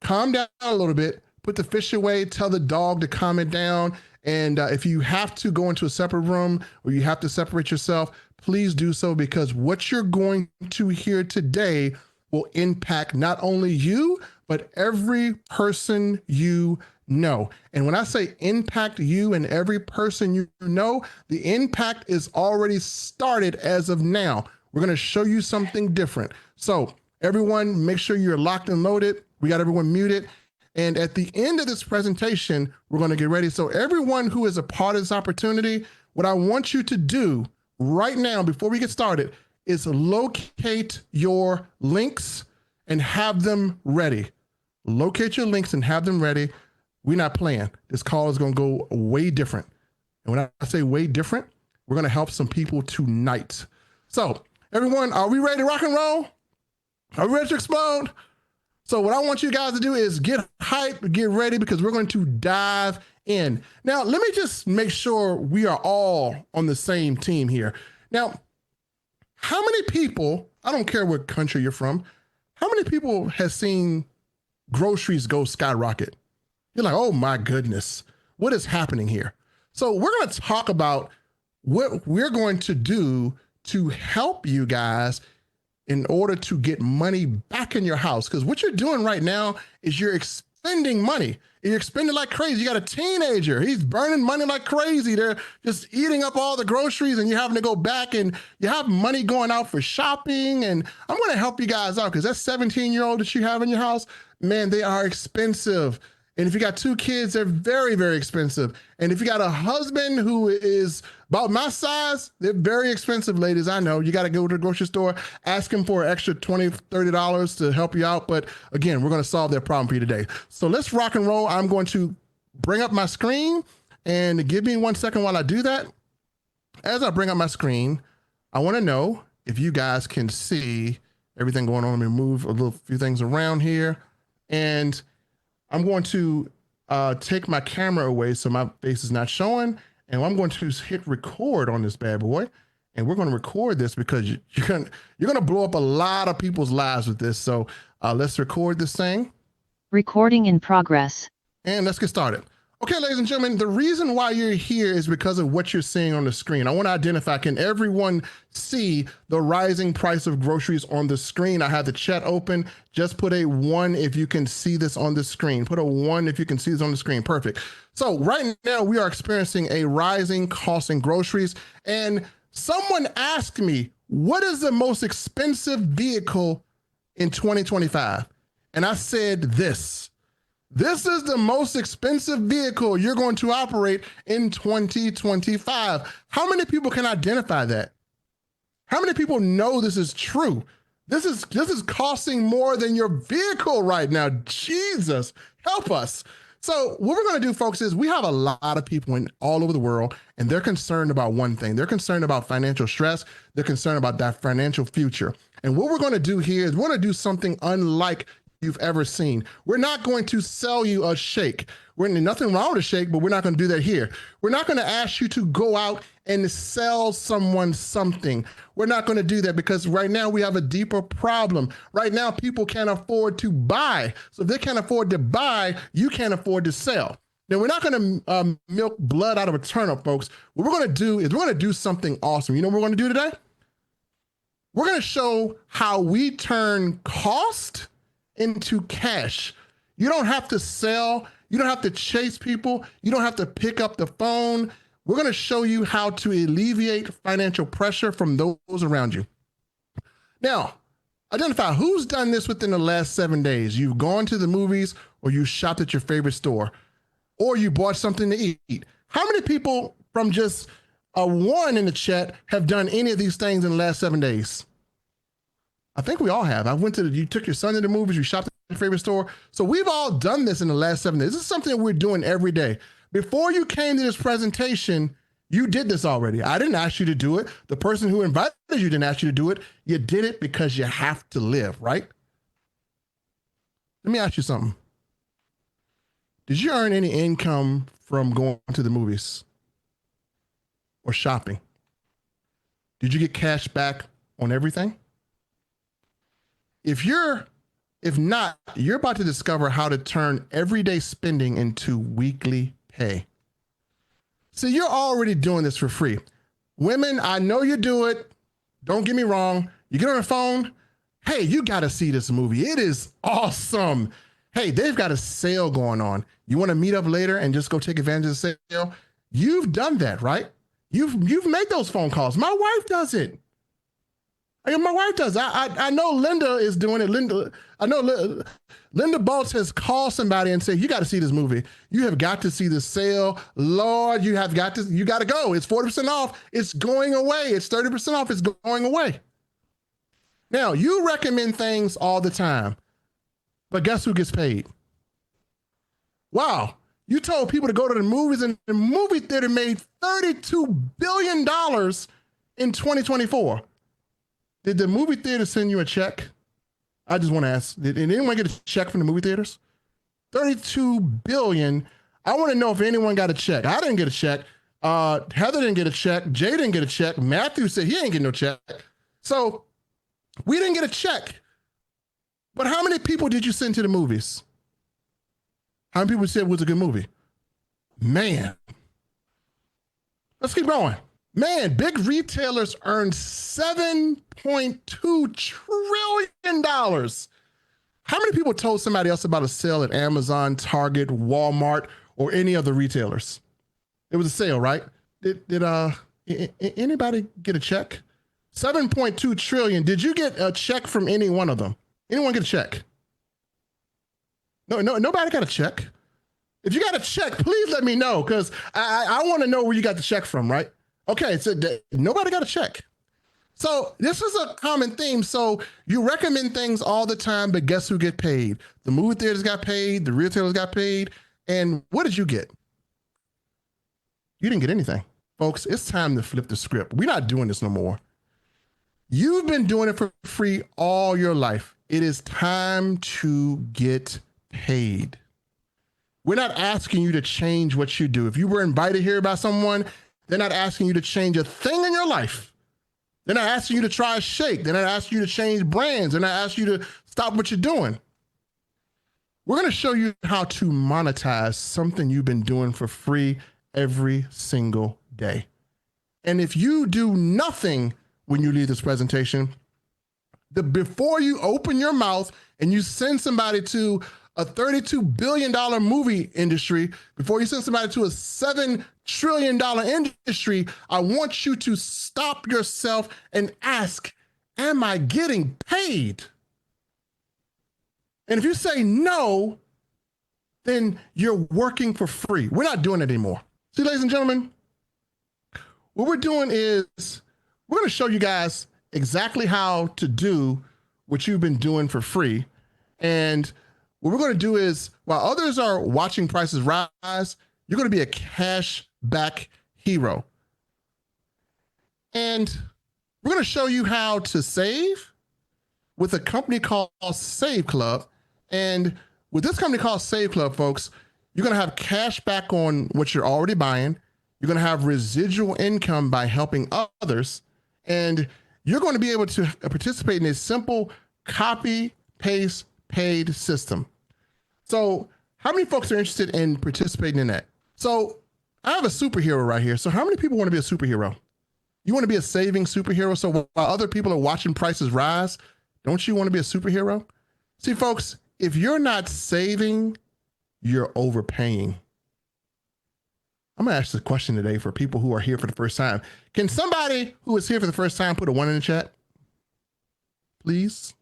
calm down a little bit, put the fish away, tell the dog to calm it down. And if you have to go into a separate room or you have to separate yourself, please do so, because what you're going to hear today will impact not only you, but every person you know. And when I say impact you and every person you know, the impact is already started as of now. We're going to show you something different. So everyone, make sure you're locked and loaded. We got everyone muted. And at the end of this presentation, we're going to get ready. So everyone who is a part of this opportunity, what I want you to do right now, before we get started, is locate your links and have them ready. Locate your links and have them ready. We're not playing. This call is going to go way different. And when I say way different, we're going to help some people tonight. So everyone, are we ready to rock and roll? Are we ready to explode? So what I want you guys to do is get hyped, get ready, because we're going to dive in. Now, let me just make sure we are all on the same team here. Now, how many people, I don't care what country you're from, how many people have seen groceries go skyrocket? You're like, oh my goodness, what is happening here? So we're going to talk about what we're going to do to help you guys in order to get money back in your house. Because what you're doing right now is you're expending money. You're expending like crazy. You got a teenager. He's burning money like crazy. They're just eating up all the groceries, and you're having to go back, and you have money going out for shopping. And I'm going to help you guys out, because that 17-year-old that you have in your house, man, they are expensive. And if you got 2 kids, they're very, very expensive. And if you got a husband who is about my size, they're very expensive, ladies. I know. You got to go to the grocery store, ask them for an extra $20, $30 to help you out. But again, we're going to solve that problem for you today. So let's rock and roll. I'm going to bring up my screen, and give me 1 second while I do that. As I bring up my screen, I want to know if you guys can see everything going on. Let me move a few things around here. And I'm going to take my camera away so my face is not showing, and I'm going to hit record on this bad boy, and we're going to record this because you're going to blow up a lot of people's lives with this. So let's record this thing. Recording in progress. And let's get started. Okay, ladies and gentlemen, the reason why you're here is because of what you're seeing on the screen. I want to identify, can everyone see the rising price of groceries on the screen? I have the chat open. Just put a 1 if you can see this on the screen. Put a 1 if you can see this on the screen. Perfect. So right now we are experiencing a rising cost in groceries. And someone asked me, what is the most expensive vehicle in 2025? And I said this. This is the most expensive vehicle you're going to operate in 2025. How many people can identify that? How many people know this is true? This is costing more than your vehicle right now. Jesus, help us. So what we're going to do, folks, is we have a lot of people all over the world, and they're concerned about one thing. They're concerned about financial stress. They're concerned about that financial future. And what we're going to do here is we're going to do something unlike you've ever seen. We're not going to sell you a shake. We're nothing wrong with a shake, but we're not going to do that here. We're not going to ask you to go out and sell someone something. We're not going to do that, because right now we have a deeper problem. Right now, people can't afford to buy. So if they can't afford to buy, you can't afford to sell. Now, we're not going to milk blood out of a turnip, folks. What we're going to do is we're going to do something awesome. You know what we're going to do today? We're going to show how we turn cost into cash. You don't have to sell. You don't have to chase people. You don't have to pick up the phone. We're going to show you how to alleviate financial pressure from those around you. Now, identify who's done this within the last 7 days. You've gone to the movies, or you shopped at your favorite store, or you bought something to eat. How many people from just a 1 in the chat have done any of these things in the last 7 days? I think we all have. You took your son to the movies, you shopped at your favorite store. So we've all done this in the last 7 days. This is something that we're doing every day. Before you came to this presentation, you did this already. I didn't ask you to do it. The person who invited you didn't ask you to do it. You did it because you have to live, right? Let me ask you something. Did you earn any income from going to the movies or shopping? Did you get cash back on everything? If you're If not, you're about to discover how to turn everyday spending into weekly pay. See, you're already doing this for free. Women, I know you do it. Don't get me wrong. You get on the phone. Hey, you got to see this movie. It is awesome. Hey, they've got a sale going on. You want to meet up later and just go take advantage of the sale? You've done that, right? You've made those phone calls. My wife does it. My wife does. I know Linda is doing it. I know Linda Bolts has called somebody and said, you got to see this movie. You have got to see the sale. Lord, you got to go. It's 40% off. It's going away. It's 30% off. It's going away. Now, you recommend things all the time, but guess who gets paid? Wow. You told people to go to the movies, and the movie theater made $32 billion in 2024. Did the movie theater send you a check? I just want to ask, did anyone get a check from the movie theaters? $32 billion. I want to know if anyone got a check. I didn't get a check. Heather didn't get a check. Jay didn't get a check. Matthew said he ain't getting no check. So we didn't get a check. But how many people did you send to the movies? How many people said it was a good movie? Man. Let's keep going. Man, big retailers earned $7.2 trillion. How many people told somebody else about a sale at Amazon, Target, Walmart, or any other retailers? It was a sale, right? Did anybody get a check? 7.2 trillion. Did you get a check from any one of them? Anyone get a check? No, nobody got a check. If you got a check, please let me know, because I want to know where you got the check from, right? Okay, so nobody got a check. So this is a common theme. So you recommend things all the time, but guess who get paid? The movie theaters got paid, the retailers got paid, and what did you get? You didn't get anything. Folks, it's time to flip the script. We're not doing this no more. You've been doing it for free all your life. It is time to get paid. We're not asking you to change what you do. If you were invited here by someone, they're not asking you to change a thing in your life. They're not asking you to try a shake. They're not asking you to change brands. They're not asking you to stop what you're doing. We're going to show you how to monetize something you've been doing for free every single day. And if you do nothing when you leave this presentation, before you open your mouth and you send somebody to a $32 billion movie industry, before you send somebody to a $7 trillion industry, I want you to stop yourself and ask, am I getting paid? And if you say no, then you're working for free. We're not doing it anymore. See, ladies and gentlemen, what we're doing is we're going to show you guys exactly how to do what you've been doing for free. And what we're going to do is, while others are watching prices rise, you're going to be a cash back hero. And we're going to show you how to save with a company called Save Club. And with this company called Save Club, folks, you're going to have cash back on what you're already buying. You're going to have residual income by helping others. And you're going to be able to participate in a simple copy, paste, paid system. So how many folks are interested in participating in that? So I have a superhero right here. So how many people want to be a superhero? You want to be a saving superhero? So while other people are watching prices rise, don't you want to be a superhero? See, folks, if you're not saving, you're overpaying. I'm going to ask the question today for people who are here for the first time. Can somebody who is here for the first time put a 1 in the chat? Please?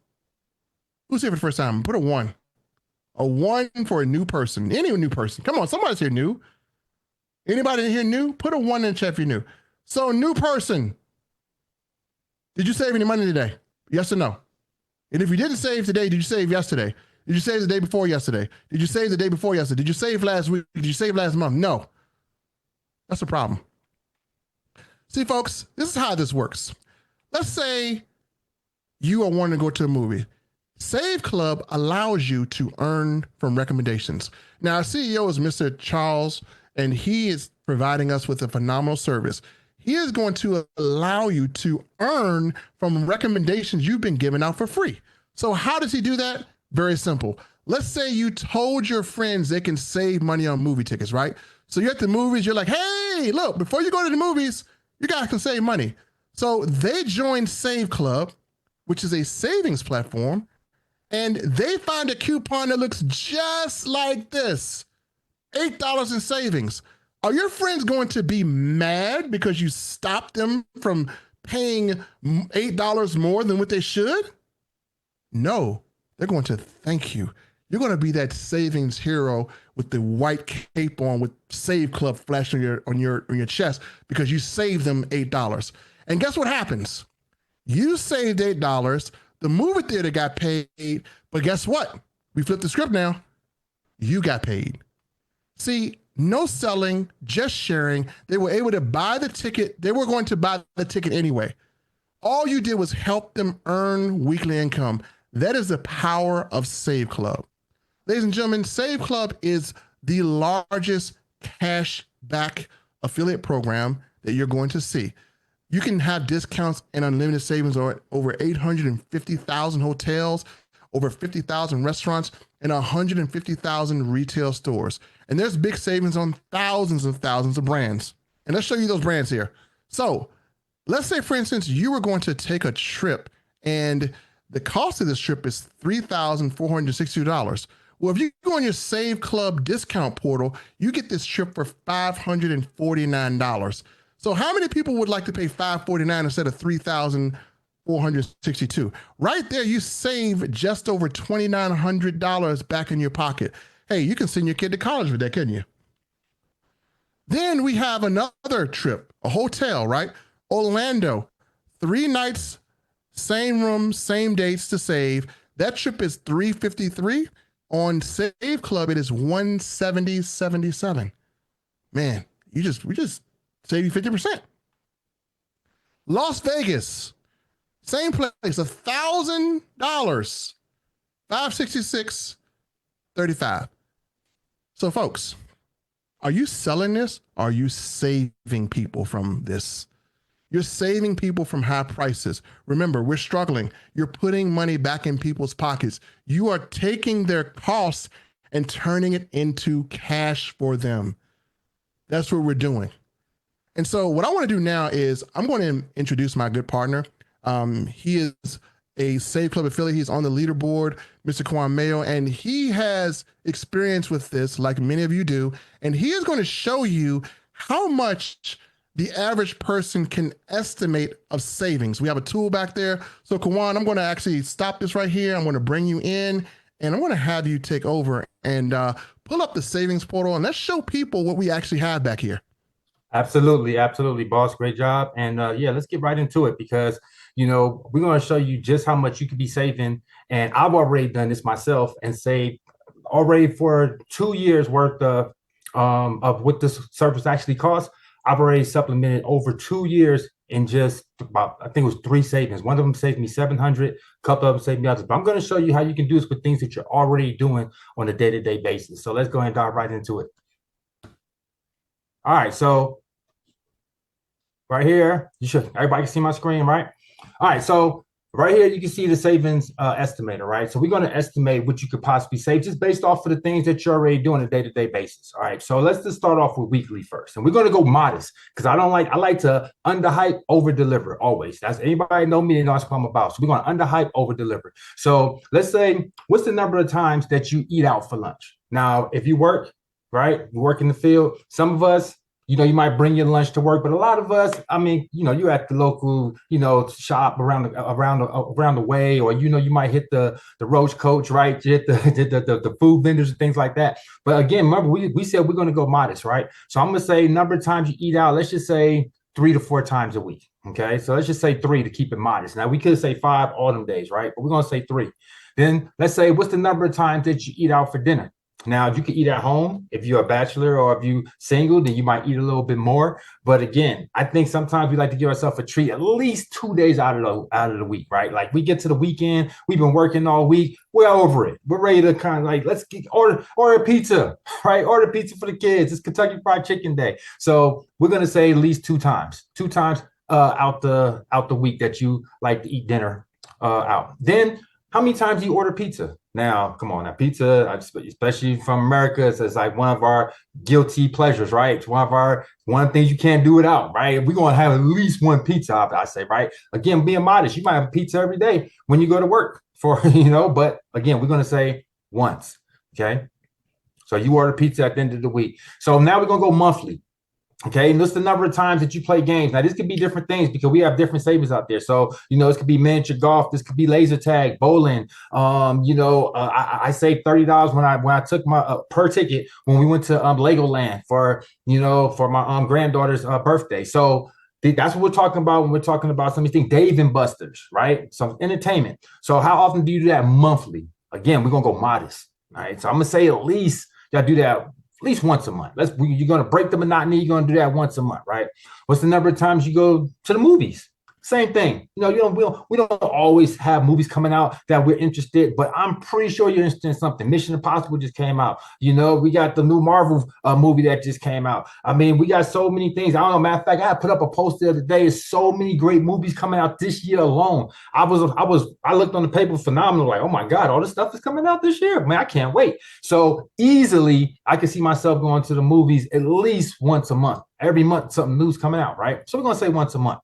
Who's here for the first time? Put a 1. A 1 for a new person. Any new person. Come on, somebody's here new. Anybody here new? Put a 1 in the chat if you're new. So, new person. Did you save any money today? Yes or no? And if you didn't save today, did you save yesterday? Did you save the day before yesterday? Did you save the day before yesterday? Did you save last week? Did you save last month? No. That's a problem. See, folks, this is how this works. Let's say you are wanting to go to a movie. Save Club allows you to earn from recommendations. Now, our CEO is Mr. Charles, and he is providing us with a phenomenal service. He is going to allow you to earn from recommendations you've been giving out for free. So how does he do that? Very simple. Let's say you told your friends they can save money on movie tickets, right? So you're at the movies, you're like, hey, look, before you go to the movies, you guys can save money. So they join Save Club, which is a savings platform, and they find a coupon that looks just like this: $8 in savings. Are your friends going to be mad because you stopped them from paying $8 more than what they should? No, they're going to thank you. You're going to be that savings hero with the white cape on with Save Club flashing on your chest because you saved them $8. And guess what happens? You saved $8. The movie theater got paid, but guess what? We flipped the script now. You got paid. See, no selling, just sharing. They were able to buy the ticket. They were going to buy the ticket anyway. All you did was help them earn weekly income. That is the power of Save Club. Ladies and gentlemen, Save Club is the largest cash back affiliate program that you're going to see. You can have discounts and unlimited savings on over 850,000 hotels, over 50,000 restaurants, and 150,000 retail stores. And there's big savings on thousands and thousands of brands. And let's show you those brands here. So let's say, for instance, you were going to take a trip and the cost of this trip is $3,462. Well, if you go on your Save Club discount portal, you get this trip for $549. So how many people would like to pay $549 instead of $3,462? Right there, you save just over $2,900 back in your pocket. Hey, you can send your kid to college with that, couldn't you? Then we have another trip, a hotel, right? Orlando, 3 nights, same room, same dates to save. That trip is $353. On Save Club, it is $170.77. Man, we just save you 50%. Las Vegas, same place, $1,000, $566.35. So, folks, are you selling this? Or are you saving people from this? You're saving people from high prices. Remember, we're struggling. You're putting money back in people's pockets. You are taking their costs and turning it into cash for them. That's what we're doing. And so what I want to do now is I'm going to introduce my good partner. He is a Save Club affiliate. He's on the leaderboard, Mr. Kwan Mayo, and he has experience with this like many of you do. And he is going to show you how much the average person can estimate of savings. We have a tool back there. So Kawan, I'm going to actually stop this right here. I'm going to bring you in and I'm going to have you take over and pull up the savings portal and let's show people what we actually have back here. Absolutely, absolutely, boss. Great job. And yeah, let's get right into it because, we're going to show you just how much you could be saving. And I've already done this myself and saved already for 2 years worth of what this service actually costs. I've already supplemented over 2 years in just about, I think it was 3 savings. One of them saved me $700, a couple of them saved me others. But I'm going to show you how you can do this with things that you're already doing on a day-to-day basis. So let's go ahead and dive right into it. All right, so right here, everybody can see my screen, right? All right, so right here, you can see the savings estimator, right? So we're going to estimate what you could possibly save just based off of the things that you're already doing on a day-to-day basis. All right, so let's just start off with weekly first. And we're going to go modest because I like to underhype, over-deliver always. That's anybody know me, they know that's what I'm about. So we're going to underhype, over-deliver. So let's say, what's the number of times that you eat out for lunch? Now, if you work, right, you work in the field, some of us, you might bring your lunch to work, but a lot of us, you're at the local, shop around the way, or you might hit the roach coach, right? You hit the food vendors and things like that. But again, remember, we said we're going to go modest, right? So I'm going to say number of times you eat out. Let's just say 3 to 4 times a week. Okay, so let's just say 3 to keep it modest. Now we could say 5 all them days, right? But we're going to say 3. Then let's say what's the number of times that you eat out for dinner? Now, you can eat at home. If you're a bachelor or if you're single, then you might eat a little bit more. But again, I think sometimes we like to give ourselves a treat at least 2 days out of the week, right? Like we get to the weekend, we've been working all week, we're over it. We're ready to kind of like, let's order a pizza, right? Order pizza for the kids. It's Kentucky Fried Chicken Day. So we're going to say at least 2 times out the week that you like to eat dinner out. Then how many times do you order pizza? Now, come on, now pizza, especially from America, it's like one of our guilty pleasures, right? It's one of the things you can't do without, right? We're gonna have at least one pizza, I say, right? Again, being modest, you might have a pizza every day when you go to work for, but again, we're gonna say once, okay? So you order pizza at the end of the week. So now we're gonna go monthly. Okay, and this is the number of times that you play games. Now, this could be different things because we have different savings out there. So, this could be miniature golf. This could be laser tag, bowling. I saved $30 when I took my per ticket when we went to Legoland for my granddaughter's birthday. So that's what we're talking about when we're talking about some of these things. Dave and Buster's, right? Some entertainment. So how often do you do that monthly? Again, we're gonna go modest. All right. So I'm gonna say at least y'all do that at least once a month. You're going to break the monotony. You're going to do that once a month, right? What's the number of times you go to the movies? Same thing. We don't always have movies coming out that we're interested, but I'm pretty sure you're interested in something. Mission Impossible just came out. We got the new Marvel movie that just came out. I mean, we got so many things. I don't know. Matter of fact, I put up a post the other day. There's so many great movies coming out this year alone. I looked on the paper, phenomenal. Like, oh my God, all this stuff is coming out this year. Man, I can't wait. So easily, I can see myself going to the movies at least once a month. Every month, something new's coming out, right? So we're gonna say once a month.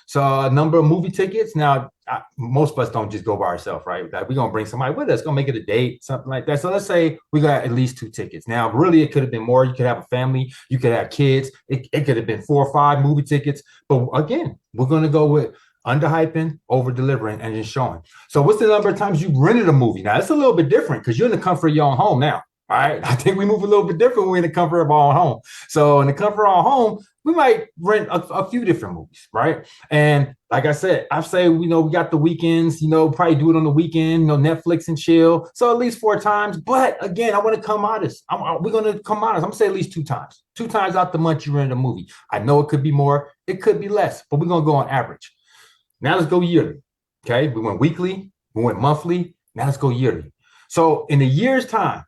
So a number of movie tickets. Now, most of us don't just go by ourselves, right? We're going to bring somebody with us, going to make it a date, something like that. So let's say we got at least 2 tickets. Now, really, it could have been more. You could have a family. You could have kids. It could have been 4 or 5 movie tickets. But again, we're going to go with under-hyping, over-delivering, and just showing. So what's the number of times you rented a movie? Now, it's a little bit different because you're in the comfort of your own home now. All right. I think we move a little bit different when we're in the comfort of our own home. So in the comfort of our home, we might rent a few different movies, right? And like I said, I say, we got the weekends, probably do it on the weekend, Netflix and chill. So at least 4 times. But again, I want to come honest. We're going to come honest. I'm going to say at least 2 times. 2 times out the month you rent a movie. I know it could be more. It could be less, but we're going to go on average. Now let's go yearly. Okay. We went weekly. We went monthly. Now let's go yearly. So in a year's time,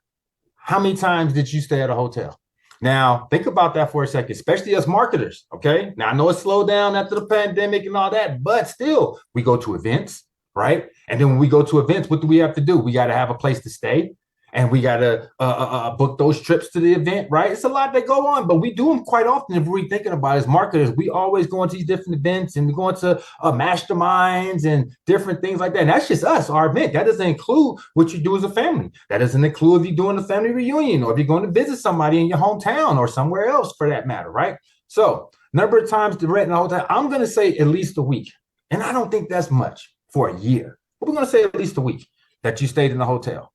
how many times did you stay at a hotel? Now, think about that for a second, especially as marketers, okay? Now, I know it slowed down after the pandemic and all that, but still, we go to events, right? And then when we go to events, what do we have to do? We got to have a place to stay, and we got to book those trips to the event, right? It's a lot that go on, but we do them quite often. If we're thinking about it as marketers, we always go into these different events and we're going to masterminds and different things like that. And that's just us, our event. That doesn't include what you do as a family. That doesn't include if you're doing a family reunion or if you're going to visit somebody in your hometown or somewhere else for that matter, right? So number of times to rent in a hotel, I'm going to say at least a week. And I don't think that's much for a year. But we're going to say at least a week that you stayed in the hotel.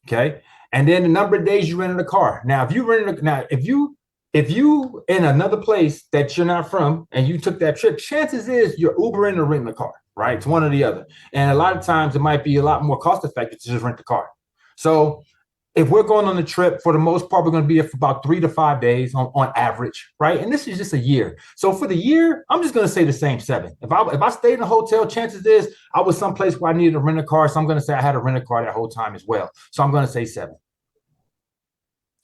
Okay. And then the number of days you rented a car. Now, if you in another place that you're not from and you took that trip, chances is you're Ubering or renting a car, right? It's one or the other. And a lot of times it might be a lot more cost effective to just rent the car. So if we're going on a trip, for the most part, we're going to be there for about 3 to 5 days on average, right? And this is just a year. So for the year, I'm just going to say the same 7. If I stayed in a hotel, chances is I was someplace where I needed to rent a car. So I'm going to say I had to rent a car that whole time as well. So I'm going to say 7,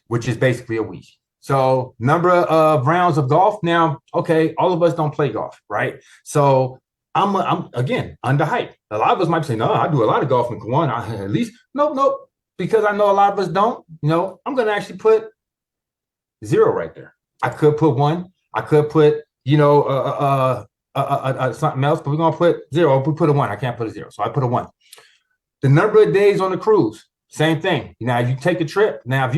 which is basically a week. So number of rounds of golf. Now, okay, all of us don't play golf, right? So I'm again, underhyped. A lot of us might say, no, I do a lot of golf in Kiwan. At least, nope. Because I know a lot of us don't, I'm going to actually put 0 right there. I could put 1. I could put, something else, but we're going to put 0. If we put a 1, I can't put a 0. So I put a 1. The number of days on the cruise, same thing. Now, you take a trip. Now,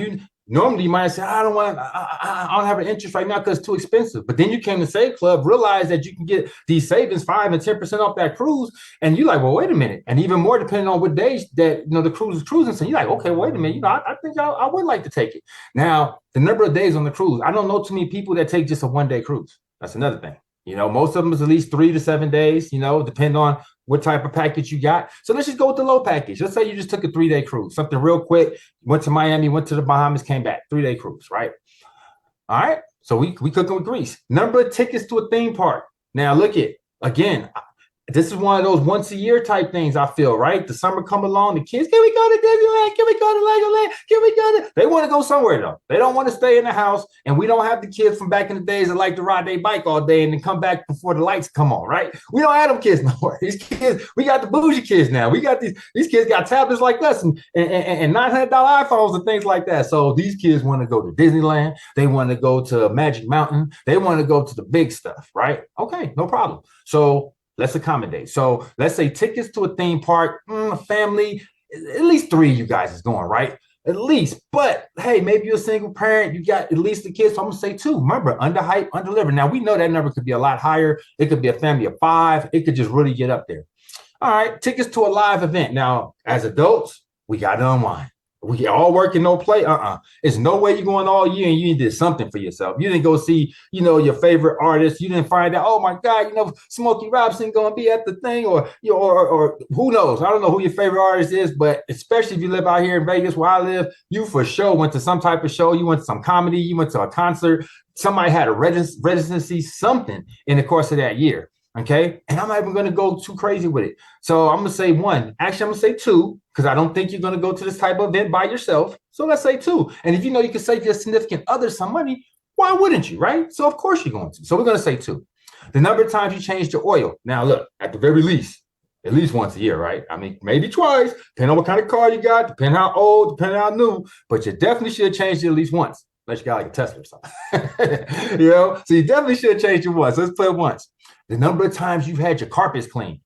normally you might say, I don't have an interest right now because it's too expensive. But then you came to Save Club, realize that you can get these savings 5 and 10% off that cruise. And you're like, well, wait a minute. And even more depending on what days that, the cruise is cruising. So you're like, okay, wait a minute. I think I would like to take it. Now, the number of days on the cruise, I don't know too many people that take just a 1-day cruise. That's another thing. Most of them is at least 3 to 7 days, depending on what type of package you got. So let's just go with the low package. Let's say you just took a 3-day cruise, something real quick, went to Miami, went to the Bahamas, came back, 3-day cruise, right? All right. So we cooking with grease. Number of tickets to a theme park. Now look at, again, this is one of those once a year type things, I feel, right? The summer come along, the kids, can we go to Disneyland? Can we go to Legoland? Can we go to? They want to go somewhere though. They don't want to stay in the house. And we don't have the kids from back in the days that like to ride their bike all day and then come back before the lights come on, right? We don't have them kids no more. These kids, we got the bougie kids now. We got these kids got tablets like us and $900 iPhones and things like that. So these kids want to go to Disneyland. They want to go to Magic Mountain. They want to go to the big stuff, right? Okay, no problem. So let's accommodate. So let's say tickets to a theme park, family, at least 3 of you guys is going, right? At least. But hey, maybe you're a single parent, you got at least the kids. So I'm gonna say 2. Remember, under hype, under deliver. Now we know that number could be a lot higher. It could be a family of 5. It could just really get up there. All right, tickets to a live event. Now, as adults, we got to unwind. We all work and no play. It's no way you're going all year and you did something for yourself. You didn't go see, your favorite artist. You didn't find out, oh my God, Smokey Robinson going to be at the thing, or who knows? I don't know who your favorite artist is, but especially if you live out here in Vegas where I live, you for sure went to some type of show. You went to some comedy. You went to a concert. Somebody had a residency, something in the course of that year. Okay. And I'm not even going to go too crazy with it. So I'm going to say 1. Actually, I'm going to say 2, because I don't think you're going to go to this type of event by yourself. So let's say 2. And if you can save your significant other some money, why wouldn't you? Right. So of course you're going to. So we're going to say 2. The number of times you change your oil. Now, look, at the very least, at least once a year, right? I mean, maybe twice, depending on what kind of car you got, depending how old, depending how new, but you definitely should have changed it at least once. Unless you got like a Tesla or something. So you definitely should have changed it once. Let's play it once. The number of times you've had your carpets cleaned.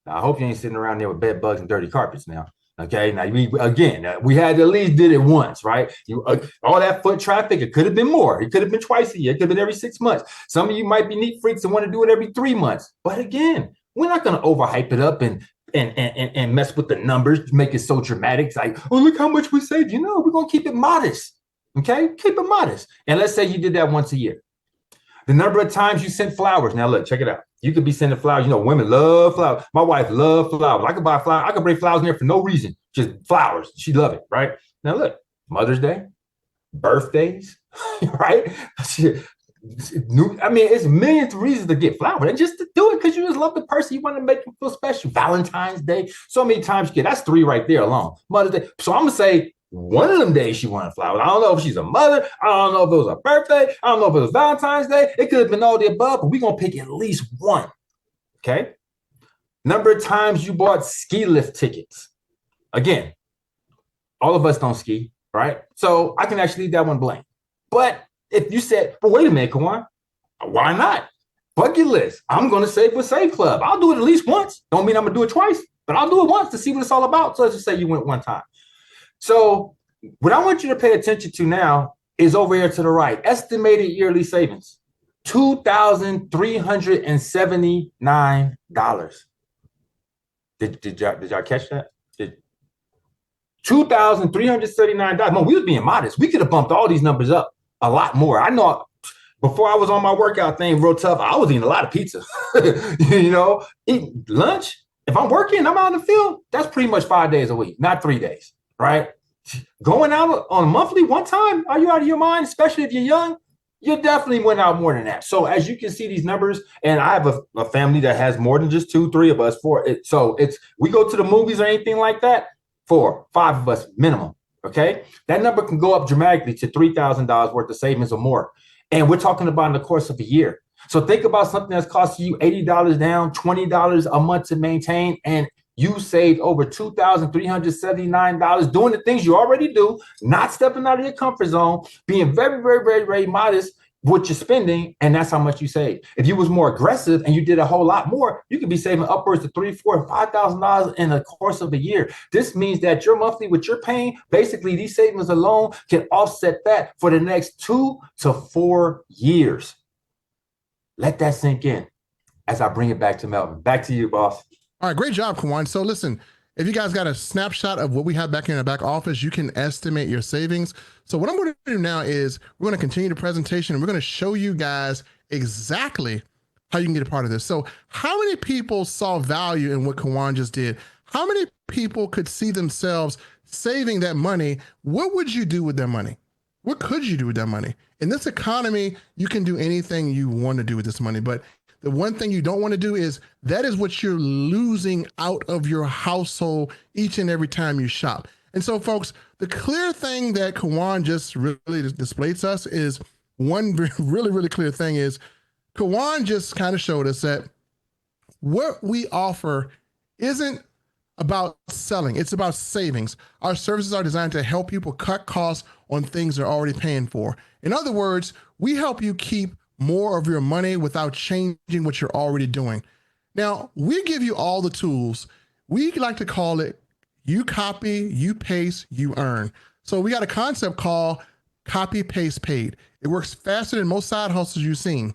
Now, I hope you ain't sitting around there with bed bugs and dirty carpets now. Okay. Now, we had at least did it once, right? All that foot traffic, it could have been more. It could have been twice a year. It could have been every 6 months. Some of you might be neat freaks and want to do it every 3 months. But again, we're not going to overhype it up and mess with the numbers to make it so dramatic. It's like, oh, look how much we saved. We're going to keep it modest. Okay. Keep it modest. And let's say you did that once a year. The number of times you sent flowers. Now, look, check it out. You could be sending flowers. Women love flowers. My wife loves flowers. I could buy flowers. I could bring flowers in there for no reason. Just flowers. She love it, right? Now, look, Mother's Day, birthdays, right? It's millions of reasons to get flowers. And just to do it because you just love the person. You want to make them feel special. Valentine's Day. So many times you get. That's 3 right there alone. Mother's Day. So I'm going to say, one of them days she wanted flowers. I don't know if she's a mother. I don't know if it was a birthday. I don't know if it was Valentine's Day. It could have been all the above, but we're going to pick at least 1. Okay. Number of times you bought ski lift tickets. Again, all of us don't ski, right? So I can actually leave that one blank. But if you said, well, wait a minute, Kawan, why not? Bucket list. I'm going to save with Save Club. I'll do it at least once. Don't mean I'm going to do it twice, but I'll do it once to see what it's all about. So let's just say you went one time. So what I want you to pay attention to now is over here to the right. Estimated yearly savings, $2,379. Did y'all catch that? $2,379. No, we was being modest. We could have bumped all these numbers up a lot more. I know before I was on my workout thing real tough, I was eating a lot of pizza. Eating lunch. If I'm working, I'm out in the field, that's pretty much 5 days a week, not 3 days. Right? Going out on a monthly one time, are you out of your mind? Especially if you're young, you definitely went out more than that. So as you can see these numbers, and I have a family that has more than just 2, 3 of us, 4. So we go to the movies or anything like that, 4, 5 of us minimum. Okay. That number can go up dramatically to $3,000 worth of savings or more. And we're talking about in the course of a year. So think about something that's costing you $80 down, $20 a month to maintain, and you saved over $2,379 doing the things you already do, not stepping out of your comfort zone, being very, very, very, very modest with your spending, and that's how much you save. If you was more aggressive and you did a whole lot more, you could be saving upwards of $3,000, $4,000, $5,000 in the course of a year. This means that your monthly, what you're paying, basically these savings alone can offset that for the next 2 to 4 years. Let that sink in as I bring it back to Melvin. Back to you, boss. All right, great job, Kawan. So listen, if you guys got a snapshot of what we have back in the back office, you can estimate your savings. So what I'm going to do now is we're going to continue the presentation and we're going to show you guys exactly how you can get a part of this. So how many people saw value in what Kawan just did? How many people could see themselves saving that money? What would you do with that money? What could you do with that money? In this economy, you can do anything you want to do with this money, but the one thing you don't want to do is that is what you're losing out of your household each and every time you shop. And so, folks, the clear thing that Kawan just really displayed to us is one really, really clear thing is Kawan just kind of showed us that what we offer isn't about selling, it's about savings. Our services are designed to help people cut costs on things they're already paying for. In other words, we help you keep more of your money without changing what you're already doing. Now, we give you all the tools. We like to call it you copy, you paste, you earn. So we got a concept called copy, paste, paid. It works faster than most side hustles you've seen.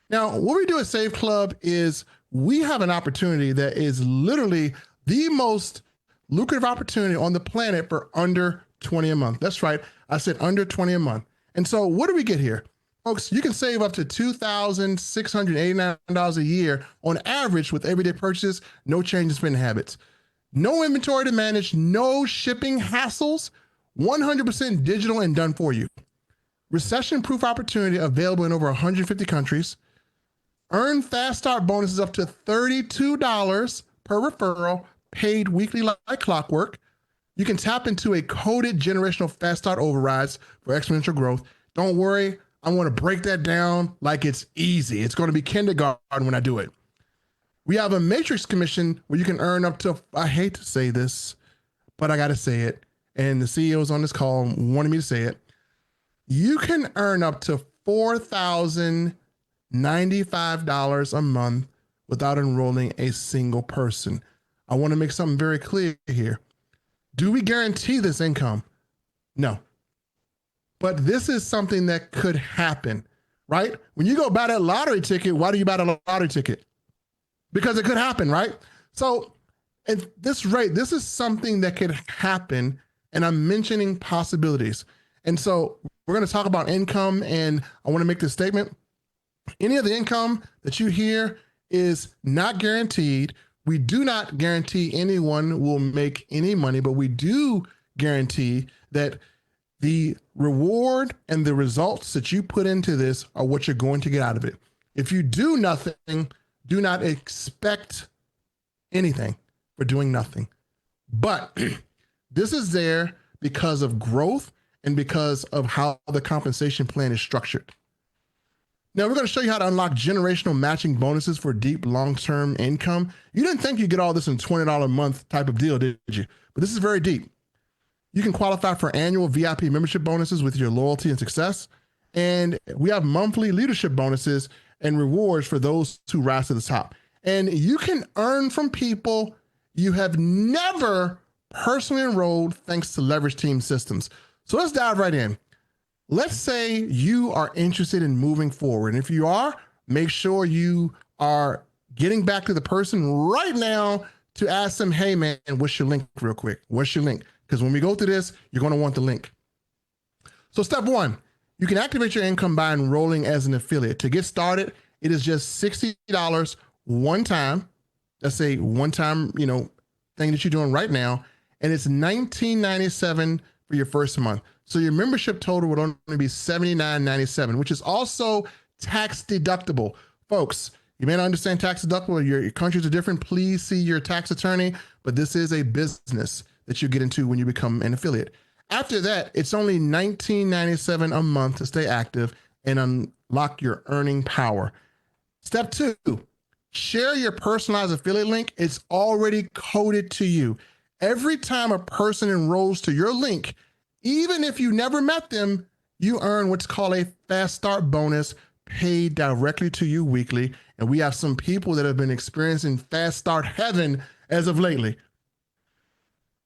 Now, what we do at Save Club is we have an opportunity that is literally the most lucrative opportunity on the planet for under 20 a month. That's right. I said under 20 a month. And so what do we get here? Folks, you can save up to $2,689 a year on average with everyday purchases, no change in spending habits. No inventory to manage, no shipping hassles, 100% digital and done for you. Recession-proof opportunity available in over 150 countries. Earn fast start bonuses up to $32 per referral, paid weekly like clockwork. You can tap into a coded generational fast start overrides for exponential growth. Don't worry, I'm going to break that down like it's easy. It's going to be kindergarten when I do it. We have a matrix commission where you can earn up to, I hate to say this, but I got to say it. And the CEOs on this call wanted me to say it. You can earn up to $4,095 a month without enrolling a single person. I want to make something very clear here. Do we guarantee this income? No. But this is something that could happen, right? When you go buy that lottery ticket, why do you buy the lottery ticket? Because it could happen, right? So at this rate, this is something that could happen, and I'm mentioning possibilities. And so we're going to talk about income, and I want to make this statement. Any of the income that you hear is not guaranteed. We do not guarantee anyone will make any money, but we do guarantee that the reward and the results that you put into this are what you're going to get out of it. If you do nothing, do not expect anything for doing nothing. But this is there because of growth and because of how the compensation plan is structured. Now, we're going to show you how to unlock generational matching bonuses for deep long-term income. You didn't think you'd get all this in $20 a month type of deal, did you? But this is very deep. You can qualify for annual VIP membership bonuses with your loyalty and success. And we have monthly leadership bonuses and rewards for those who rise to the top. And you can earn from people you have never personally enrolled thanks to leverage team systems. So let's dive right in. Let's say you are interested in moving forward. And if you are, make sure you are getting back to the person right now to ask them, hey man, what's your link real quick? What's your link? Because when we go through this, you're going to want the link. So step one, you can activate your income by enrolling as an affiliate. To get started, it is just $60 one time. That's a one-time, thing that you're doing right now. And it's $19.97 for your first month. So your membership total would only be $79.97, which is also tax deductible. Folks, you may not understand tax deductible. Your countries are different. Please see your tax attorney, but this is a business that you get into when you become an affiliate. After that, it's only $19.97 a month to stay active and unlock your earning power. Step two, share your personalized affiliate link. It's already coded to you. Every time a person enrolls to your link, even if you never met them, you earn what's called a fast start bonus paid directly to you weekly. And we have some people that have been experiencing fast start heaven as of lately.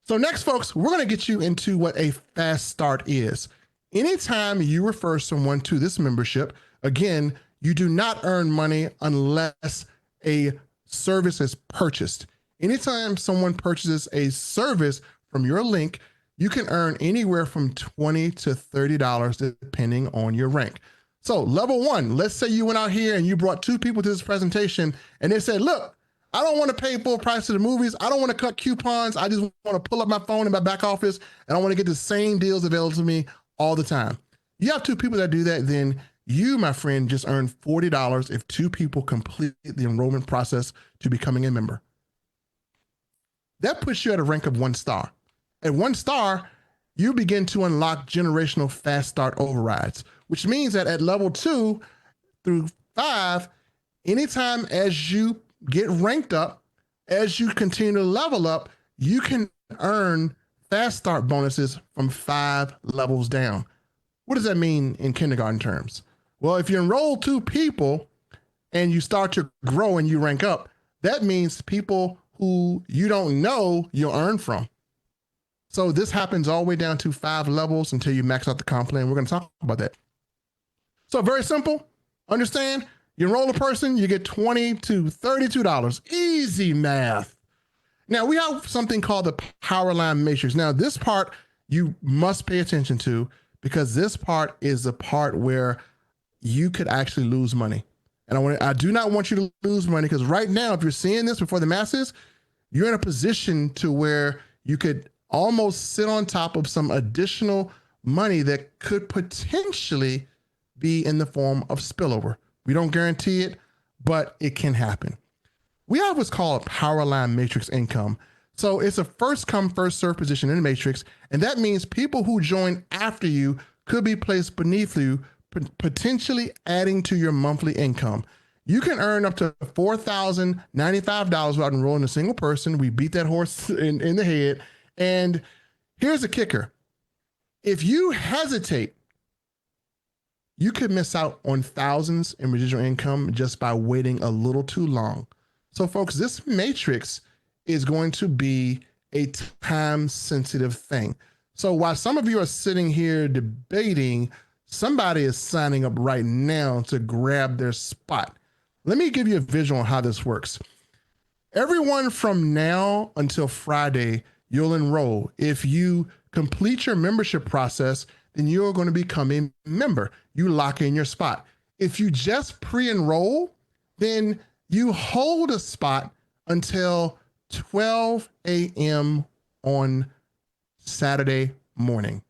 So next, folks, we're going to get you into what a fast start is. Anytime you refer someone to this membership, again, you do not earn money unless a service is purchased. Anytime someone purchases a service from your link, you can earn anywhere from $20 to $30 depending on your rank. So level one, let's say you went out here and you brought two people to this presentation and they said, look, I don't want to pay full price to the movies. I don't want to cut coupons. I just want to pull up my phone in my back office and I want to get the same deals available to me all the time. You have two people that do that, then You, my friend, just earned $40 if 2 people complete the enrollment process to becoming a member. That puts you at a rank of 1 star. At 1 star, you begin to unlock generational fast start overrides, which means that at level 2 through 5, anytime as you get ranked up, as you continue to level up, you can earn fast start bonuses from 5 levels down. What does that mean in kindergarten terms? Well, if you enroll 2 people and you start to grow and you rank up, that means people who you don't know you'll earn from. So this happens all the way down to 5 levels until you max out the comp plan. We're going to talk about that. So very simple. Understand? You enroll a person, you get $20 to $32. Easy math. Now we have something called the power line matrix. Now this part you must pay attention to, because this part is the part where you could actually lose money. And I do not want you to lose money, because right now, if you're seeing this before the masses, you're in a position to where you could almost sit on top of some additional money that could potentially be in the form of spillover. We don't guarantee it, but it can happen. We have what's called a power line matrix income. So it's a first come, first serve position in the matrix. And that means people who join after you could be placed beneath you, potentially adding to your monthly income. You can earn up to $4,095 without enrolling a single person. We beat that horse in the head. And here's the kicker. If you hesitate, you could miss out on thousands in residual income just by waiting a little too long. So folks, this matrix is going to be a time-sensitive thing. So while some of you are sitting here debating, somebody is signing up right now to grab their spot. Let me give you a visual on how this works. Everyone from now until Friday, you'll enroll. If you complete your membership process, then you're going to become a member. You lock in your spot. If you just pre-enroll, then you hold a spot until 12 a.m. on Saturday morning.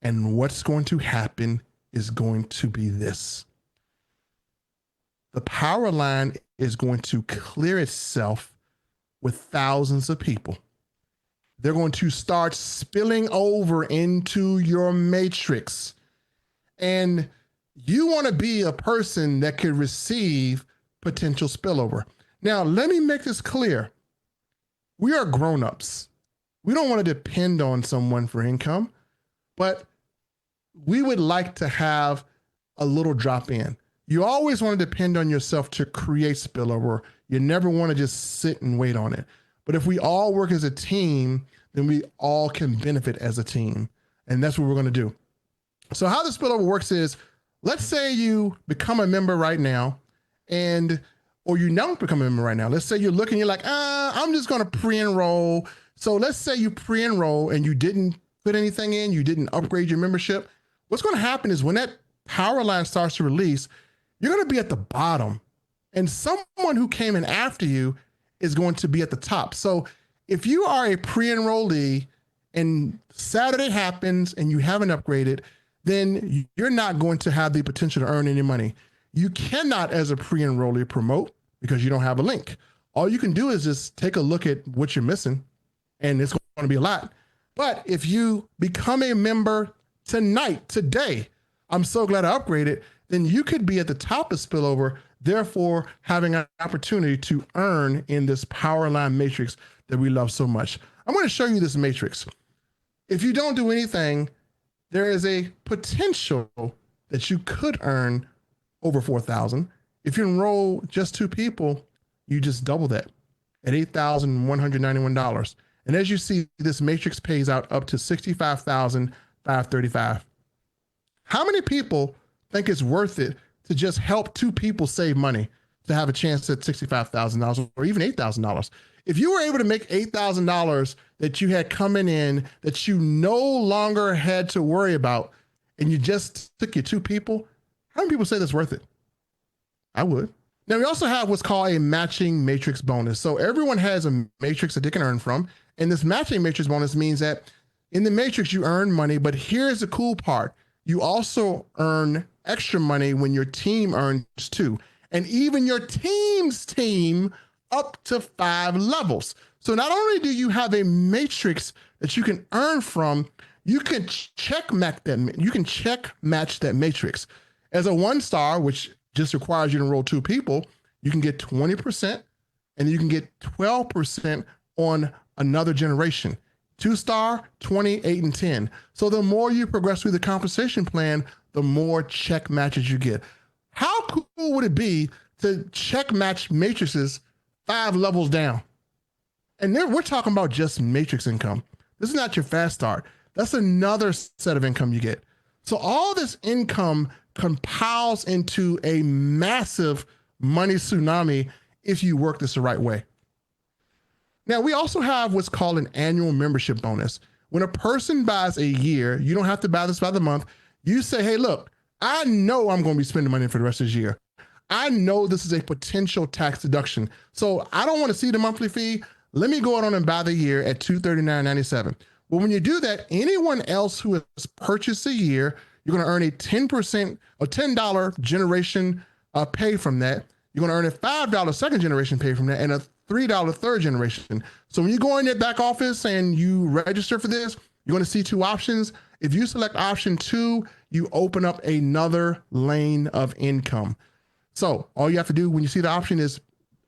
And what's going to happen is going to be this. The power line is going to clear itself with thousands of people. They're going to start spilling over into your matrix. And you want to be a person that could receive potential spillover. Now, let me make this clear. We are grown-ups. We don't want to depend on someone for income, but we would like to have a little drop in. You always want to depend on yourself to create spillover. You never want to just sit and wait on it. But if we all work as a team, then we all can benefit as a team. And that's what we're going to do. So how the spillover works is, let's say you become a member right now, or you don't become a member right now. Let's say you're looking, you're like, I'm just going to pre-enroll. So let's say you pre-enroll and you didn't put anything in, you didn't upgrade your membership. What's going to happen is when that power line starts to release, you're going to be at the bottom, and someone who came in after you is going to be at the top. So if you are a pre-enrollee and Saturday happens and you haven't upgraded, then you're not going to have the potential to earn any money. You cannot, as a pre-enrollee, promote because you don't have a link. All you can do is just take a look at what you're missing, and it's going to be a lot. But if you become a member tonight, today, I'm so glad I upgraded, then you could be at the top of spillover, therefore having an opportunity to earn in this power line matrix that we love so much. I'm going to show you this matrix. If you don't do anything, there is a potential that you could earn over 4,000. If you enroll just 2 people, you just double that at $8,191. And as you see, this matrix pays out up to $65,535. How many people think it's worth it to just help 2 people save money to have a chance at $65,000 or even $8,000? If you were able to make $8,000 that you had coming in that you no longer had to worry about, and you just took your 2 people, how many people say that's worth it? I would. Now, we also have what's called a matching matrix bonus. So everyone has a matrix that they can earn from. And this matching matrix bonus means that in the matrix, you earn money. But here's the cool part. You also earn extra money when your team earns too. And even your team's team up to 5 levels. So not only do you have a matrix that you can earn from, you can check match that matrix. As a 1-star, which just requires you to enroll 2 people, you can get 20% and you can get 12% on another generation. 2-star, 20, 8, and 10. So the more you progress through the compensation plan, the more check matches you get. How cool would it be to check match matrices 5 levels down? And then we're talking about just matrix income. This is not your fast start. That's another set of income you get. So all this income compiles into a massive money tsunami if you work this the right way. Now, we also have what's called an annual membership bonus. When a person buys a year, you don't have to buy this by the month. You say, hey, look, I know I'm going to be spending money for the rest of this year. I know this is a potential tax deduction. So I don't want to see the monthly fee. Let me go on and buy the year at $239.97. Well, when you do that, anyone else who has purchased a year, you're going to earn a 10% or $10 generation pay from that. You're going to earn a $5 second generation pay from that and a $3 third generation. So when you go in their back office and you register for this, you're going to see 2 options. If you select option 2, you open up another lane of income. So all you have to do when you see the option is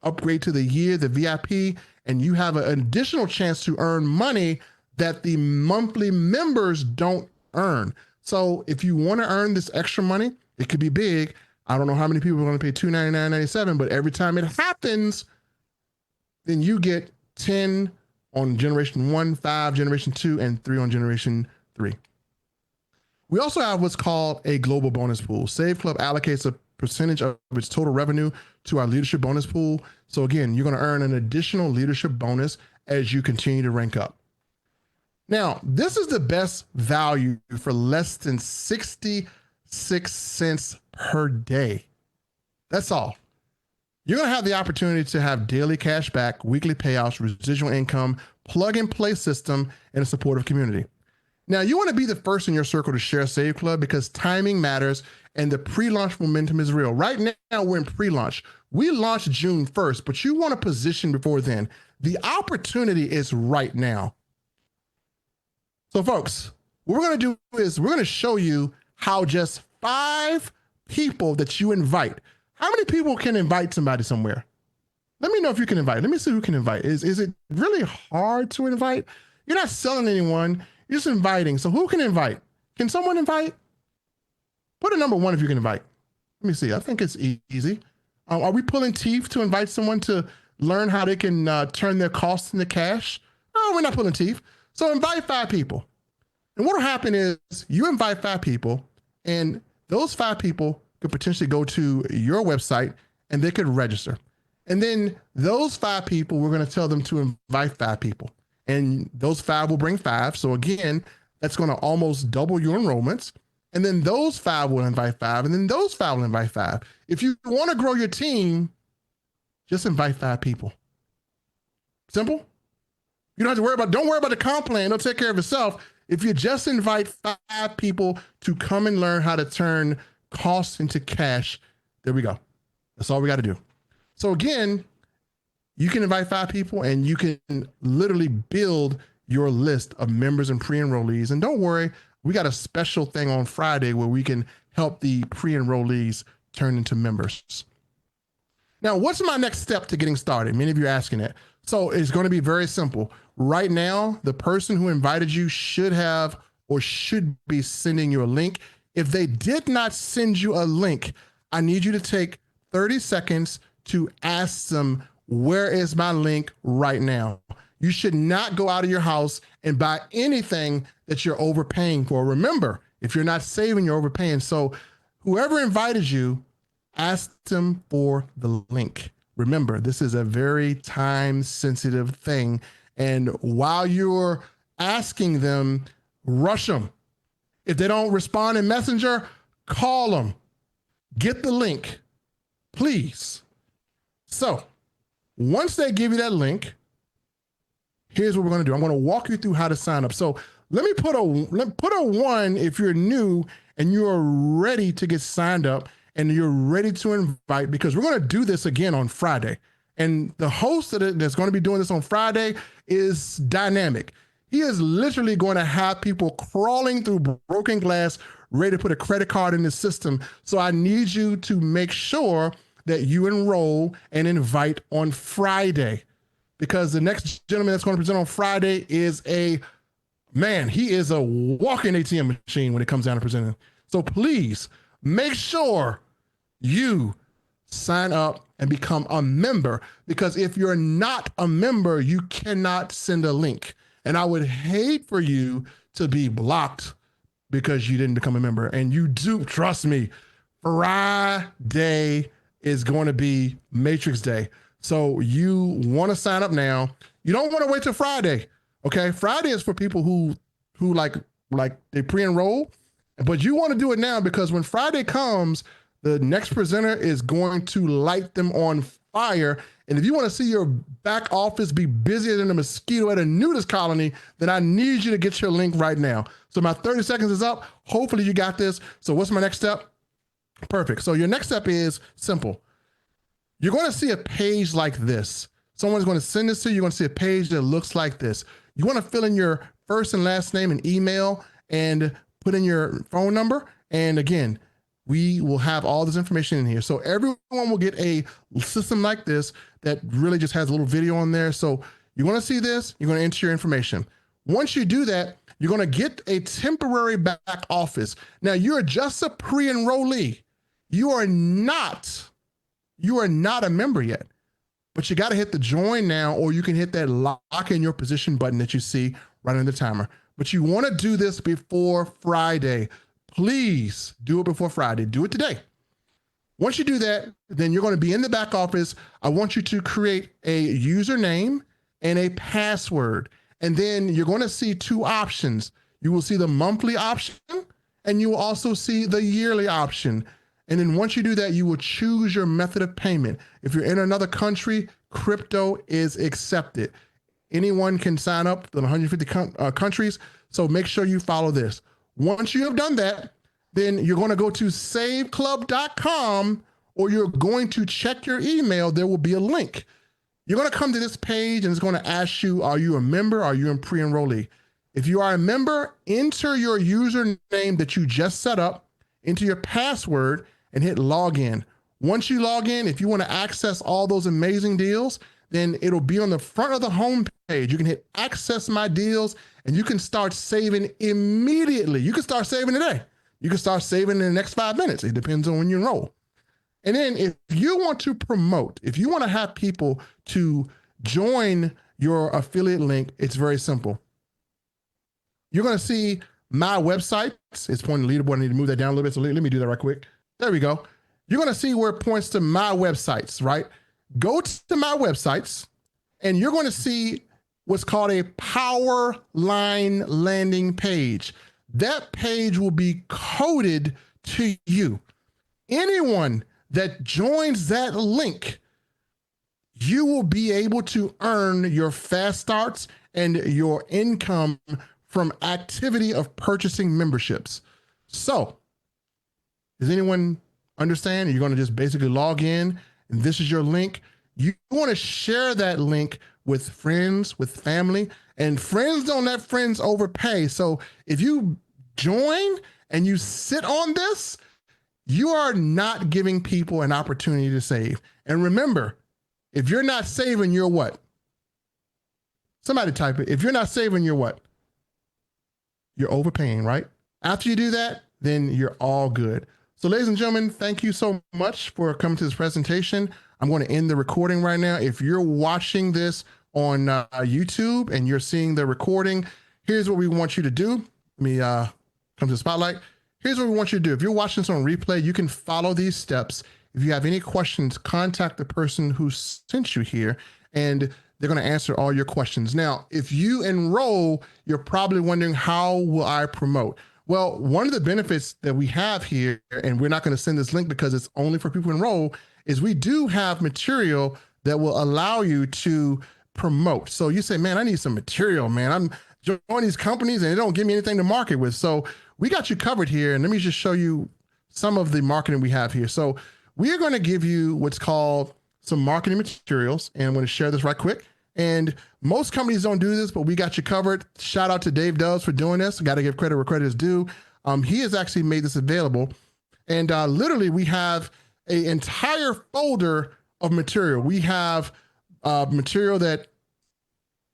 upgrade to the year, the VIP, and you have an additional chance to earn money that the monthly members don't earn. So if you want to earn this extra money, it could be big. I don't know how many people are going to pay $299.97, but every time it happens, then you get 10 on generation 1, 5 generation 2, and 3 on generation 3. We also have what's called a global bonus pool. Save Club allocates a percentage of its total revenue to our leadership bonus pool. So again, you're going to earn an additional leadership bonus as you continue to rank up. Now, this is the best value for less than 66 cents per day. That's all. You're going to have the opportunity to have daily cash back, weekly payouts, residual income, plug and play system, and a supportive community. Now, you want to be the first in your circle to share Save Club because timing matters and the pre-launch momentum is real. Right now, we're in pre-launch. We launched June 1st, but you want to position before then. The opportunity is right now. So, folks, what we're going to do is we're going to show you how just 5 people that you invite. How many people can invite somebody somewhere? Let me know if you can invite. Let me see who can invite. Is it really hard to invite? You're not selling anyone. You're just inviting. So who can invite? Can someone invite? Put a number 1 if you can invite. Let me see. I think it's easy. Are we pulling teeth to invite someone to learn how they can turn their costs into cash? No, we're not pulling teeth. So invite 5 people. And what will happen is you invite 5 people, and those 5 people could potentially go to your website and they could register. And then those 5 people, we're going to tell them to invite 5 people. And those 5 will bring 5. So again, that's going to almost double your enrollments. And then those 5 will invite 5. And then those 5 will invite 5. If you want to grow your team, just invite 5 people. Simple. You don't have to don't worry about the comp plan. It'll take care of itself. If you just invite 5 people to come and learn how to turn costs into cash, there we go. That's all we got to do. So again, you can invite 5 people and you can literally build your list of members and pre-enrollees. And don't worry, we got a special thing on Friday where we can help the pre-enrollees turn into members. Now, what's my next step to getting started? Many of you are asking that. So it's going to be very simple. Right now, the person who invited you should have or should be sending you a link. If they did not send you a link, I need you to take 30 seconds to ask them, where is my link right now? You should not go out of your house and buy anything that you're overpaying for. Remember, if you're not saving, you're overpaying. So whoever invited you, ask them for the link. Remember, this is a very time-sensitive thing. And while you're asking them, rush them. If they don't respond in Messenger, call them. Get the link, please. So once they give you that link, here's what we're going to do. I'm going to walk you through how to sign up. So let me put a 1 if you're new and you are ready to get signed up and you're ready to invite, because we're going to do this again on Friday. And the host that's going to be doing this on Friday is dynamic. He is literally going to have people crawling through broken glass, ready to put a credit card in the system. So I need you to make sure that you enroll and invite on Friday, because the next gentleman that's going to present on Friday is he is a walking ATM machine when it comes down to presenting. So please make sure you sign up and become a member, because if you're not a member, you cannot send a link. And I would hate for you to be blocked because you didn't become a member. And you do, trust me, Friday is going to be Matrix Day. So you want to sign up now. You don't want to wait till Friday. Okay. Friday is for people who like they pre-enroll, but you want to do it now, because when Friday comes, the next presenter is going to light them on fire. And if you want to see your back office be busier than a mosquito at a nudist colony, then I need you to get your link right now. So my 30 seconds is up. Hopefully you got this. So what's my next step? Perfect. So your next step is simple. You're going to see a page like this. Someone's going to send this to you. You're going to see a page that looks like this. You want to fill in your first and last name and email and put in your phone number. And again, we will have all this information in here. So everyone will get a system like this that really just has a little video on there. So you want to see this, you're going to enter your information. Once you do that, you're going to get a temporary back office. Now you're just a pre-enrollee. You are not a member yet, but you got to hit the join now, or you can hit that lock in your position button that you see right on the timer. But you want to do this before Friday. Please do it before Friday. Do it today. Once you do that, then you're going to be in the back office. I want you to create a username and a password. And then you're going to see two options. You will see the monthly option, and you will also see the yearly option. And then once you do that, you will choose your method of payment. If you're in another country, crypto is accepted. Anyone can sign up in 150 countries. So make sure you follow this. Once you have done that, then you're going to go to saveclub.com, or you're going to check your email. There will be a link. You're going to come to this page and it's going to ask you, are you a member? Are you a pre-enrollee? If you are a member, enter your username that you just set up into your password and hit login. Once you log in, if you want to access all those amazing deals, then it'll be on the front of the home page. You can hit access my deals and you can start saving immediately. You can start saving today. You can start saving in the next 5 minutes. It depends on when you enroll. And then if you want to promote, if you want to have people to join your affiliate link, it's very simple. You're going to see my website. It's pointing to the leaderboard. I need to move that down a little bit. So let me do that right quick. There we go. You're going to see where it points to my websites, right? Go to my websites and you're going to see what's called a power line landing page. That page will be coded to you. Anyone that joins that link, you will be able to earn your fast starts and your income from activity of purchasing memberships. So does anyone understand? You're going to just basically log in and this is your link. You want to share that link with friends, with family, and friends don't let friends overpay. So if you join and you sit on this, you are not giving people an opportunity to save. And remember, if you're not saving, you're what? Somebody type it. If you're not saving, you're what? You're overpaying, right? After you do that, then you're all good. So ladies and gentlemen, thank you so much for coming to this presentation. I'm going to end the recording right now. If you're watching this on YouTube and you're seeing the recording, here's what we want you to do. Let me come to the spotlight. Here's what we want you to do. If you're watching this on replay, you can follow these steps. If you have any questions, contact the person who sent you here and they're going to answer all your questions. Now, if you enroll, you're probably wondering, how will I promote? Well, one of the benefits that we have here, and we're not going to send this link because it's only for people who enroll, is we do have material that will allow you to promote. So you say, man, I need some material, man. join these companies and they don't give me anything to market with. So we got you covered here. And let me just show you some of the marketing we have here. So we are going to give you what's called some marketing materials. And I'm going to share this right quick. And most companies don't do this, but we got you covered. Shout out to Dave Doves for doing this. Got to give credit where credit is due. He has actually made this available. And literally we have an entire folder of material. We have material that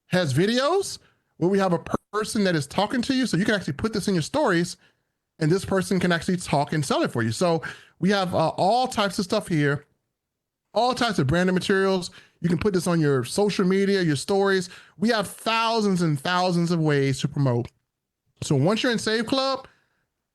has videos where we have a person that is talking to you. So you can actually put this in your stories and this person can actually talk and sell it for you. So we have all types of stuff here, all types of branded materials. You can put this on your social media, your stories. We have thousands and thousands of ways to promote. So once you're in Save Club,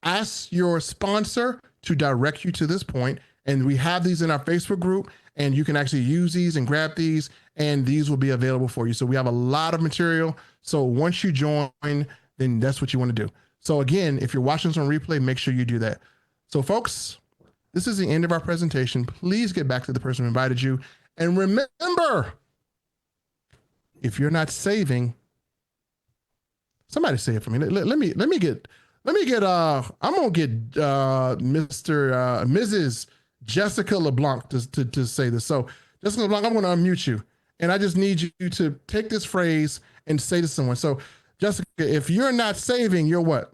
ask your sponsor to direct you to this point. And we have these in our Facebook group, and you can actually use these and grab these, and these will be available for you. So we have a lot of material. So once you join, then that's what you want to do. So again, if you're watching this on replay, make sure you do that. So folks, this is the end of our presentation. Please get back to the person who invited you. And remember, if you're not saving, somebody say it for me. Let me get, I'm going to get Mrs. Jessica LeBlanc to say this. So Jessica LeBlanc, I'm going to unmute you. And I just need you to take this phrase and say to someone. So Jessica, if you're not saving, you're what?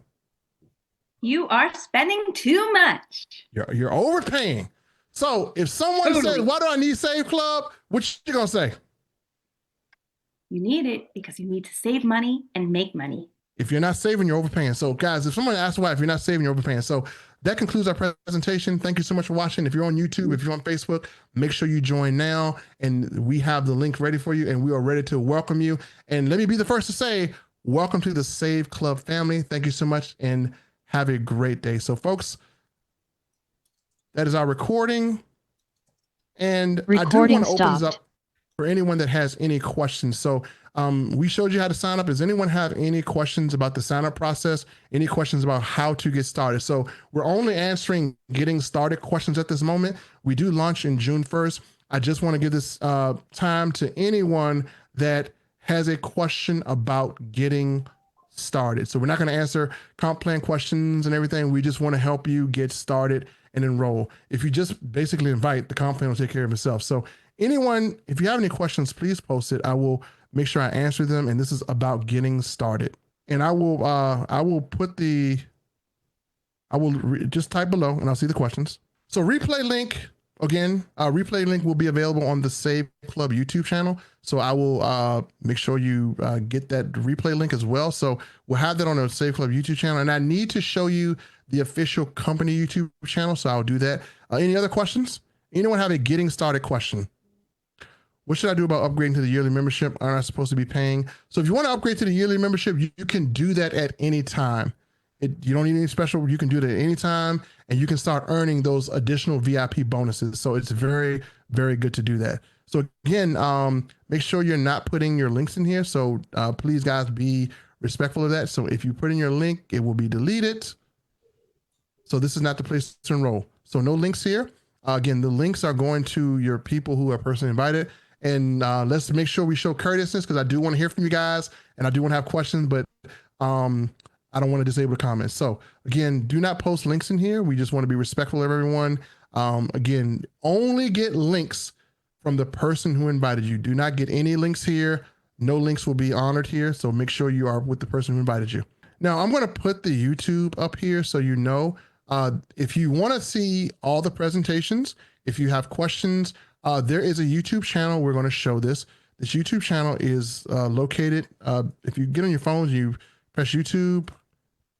You are spending too much. You're overpaying. So if someone says, why do I need Save Club? What you going to say? You need it because you need to save money and make money. If you're not saving, you're overpaying. So guys, if someone asks why, if you're not saving, you're overpaying. So that concludes our presentation. Thank you so much for watching. If you're on YouTube, if you're on Facebook, make sure you join now. And we have the link ready for you and we are ready to welcome you. And let me be the first to say, welcome to the Save Club family. Thank you so much and have a great day. So folks, that is our recording. And Recording I do want to open this stopped. up for anyone that has any questions. So we showed you how to sign up. Does anyone have any questions about the sign up process? Any questions about how to get started? So we're only answering getting started questions at this moment. We do launch in June 1st. I just want to give this time to anyone that has a question about getting started. So we're not going to answer comp plan questions and everything. We just want to help you get started and enroll. If you just basically invite, the comp plan will take care of itself. So anyone, if you have any questions, please post it. I will make sure I answer them. And this is about getting started. And I will just type below and I'll see the questions. So replay link, again, replay link will be available on the Save Club YouTube channel. So I will make sure you get that replay link as well. So we'll have that on the Save Club YouTube channel. And I need to show you the official company YouTube channel. So I'll do that. Any other questions? Anyone have a getting started question? What should I do about upgrading to the yearly membership? Aren't I supposed to be paying? So if you want to upgrade to the yearly membership, you can do that at any time. You don't need any special. You can do it at any time, and you can start earning those additional VIP bonuses. So it's very, very good to do that. So again, make sure you're not putting your links in here. So please, guys, be respectful of that. So if you put in your link, it will be deleted. So this is not the place to enroll. So no links here. Again, the links are going to your people who are personally invited. And let's make sure we show courteousness because I do want to hear from you guys and I do want to have questions, but I don't want to disable the comments. So again, do not post links in here. We just want to be respectful of everyone. Again, only get links from the person who invited you. Do not get any links here. No links will be honored here. So make sure you are with the person who invited you. Now I'm going to put the YouTube up here so you know. If you want to see all the presentations, if you have questions, there is a YouTube channel. We're going to show this. This YouTube channel is located. If you get on your phones, you press YouTube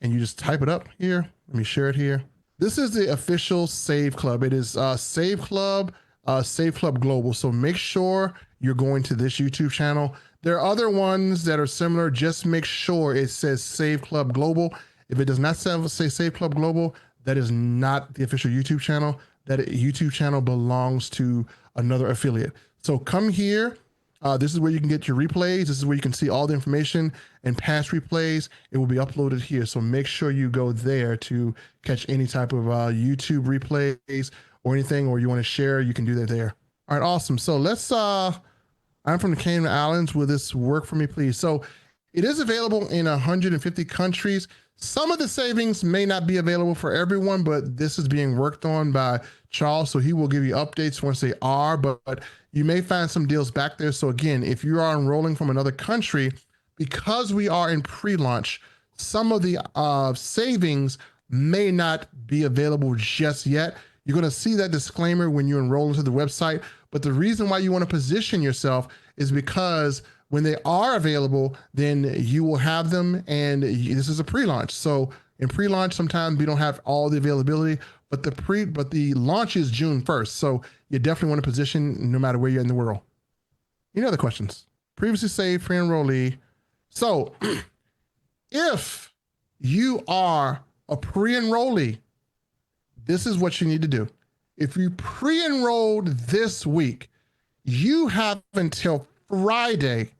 and you just type it up here. Let me share it here. This is the official Save Club. It is Save Club Global. So make sure you're going to this YouTube channel. There are other ones that are similar. Just make sure it says Save Club Global. If it does not say Save Club Global, that is not the official YouTube channel. That YouTube channel belongs to another affiliate. So come here. This is where you can get your replays. This is where you can see all the information and past replays. It will be uploaded here. So make sure you go there to catch any type of YouTube replays or anything, or you want to share, you can do that there. All right, awesome. So let's, I'm from the Cayman Islands. Will this work for me, please? So It is available in 150 countries. Some of the savings may not be available for everyone, but this is being worked on by Charles, so he will give you updates once they are, but you may find some deals back there. So again, if you are enrolling from another country, because we are in pre-launch, some of the savings may not be available just yet. You're going to see that disclaimer when you enroll into the website, but the reason why you want to position yourself is because when they are available, then you will have them, and this is a pre-launch. So in pre-launch, sometimes we don't have all the availability, but the launch is June 1st. So you definitely want to position no matter where you're in the world. Any other questions? Previously saved pre-enrollee. So if you are a pre-enrollee, this is what you need to do. If you pre-enrolled this week, you have until Friday,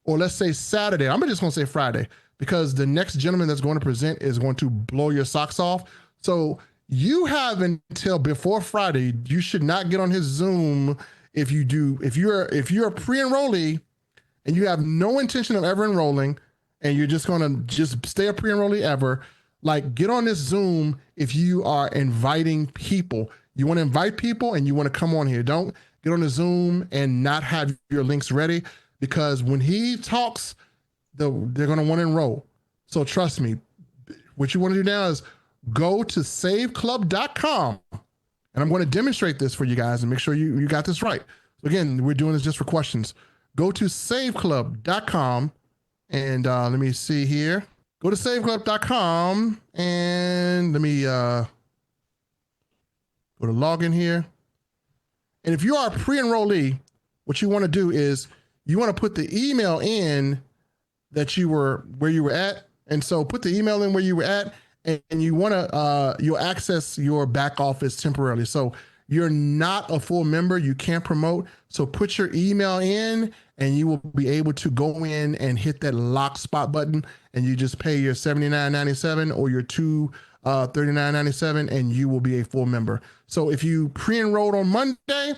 or let's say Saturday. I'm just going to say Friday, because the next gentleman that's going to present is going to blow your socks off. So you have until before Friday. You should not get on his Zoom if you're a pre-enrollee and you have no intention of ever enrolling, and you're just going to just stay a pre-enrollee ever. Like, get on this Zoom if you are inviting people. You want to invite people and you want to come on here. Don't get on the Zoom and not have your links ready, because when he talks, they're going to want to enroll. So trust me, what you want to do now is go to saveclub.com, and I'm going to demonstrate this for you guys and make sure you got this right. So again, we're doing this just for questions. Go to saveclub.com, and let me see here. Go to saveclub.com, and let me go to login here. And if you are a pre-enrollee, what you want to do is you want to put the email in that where you were at. And so put the email in where you were at, and you want to, you'll access your back office temporarily. So you're not a full member, you can't promote. So put your email in, and you will be able to go in and hit that lock spot button, and you just pay your $79.97 or your $239.97, and you will be a full member. So if you pre-enrolled on Monday,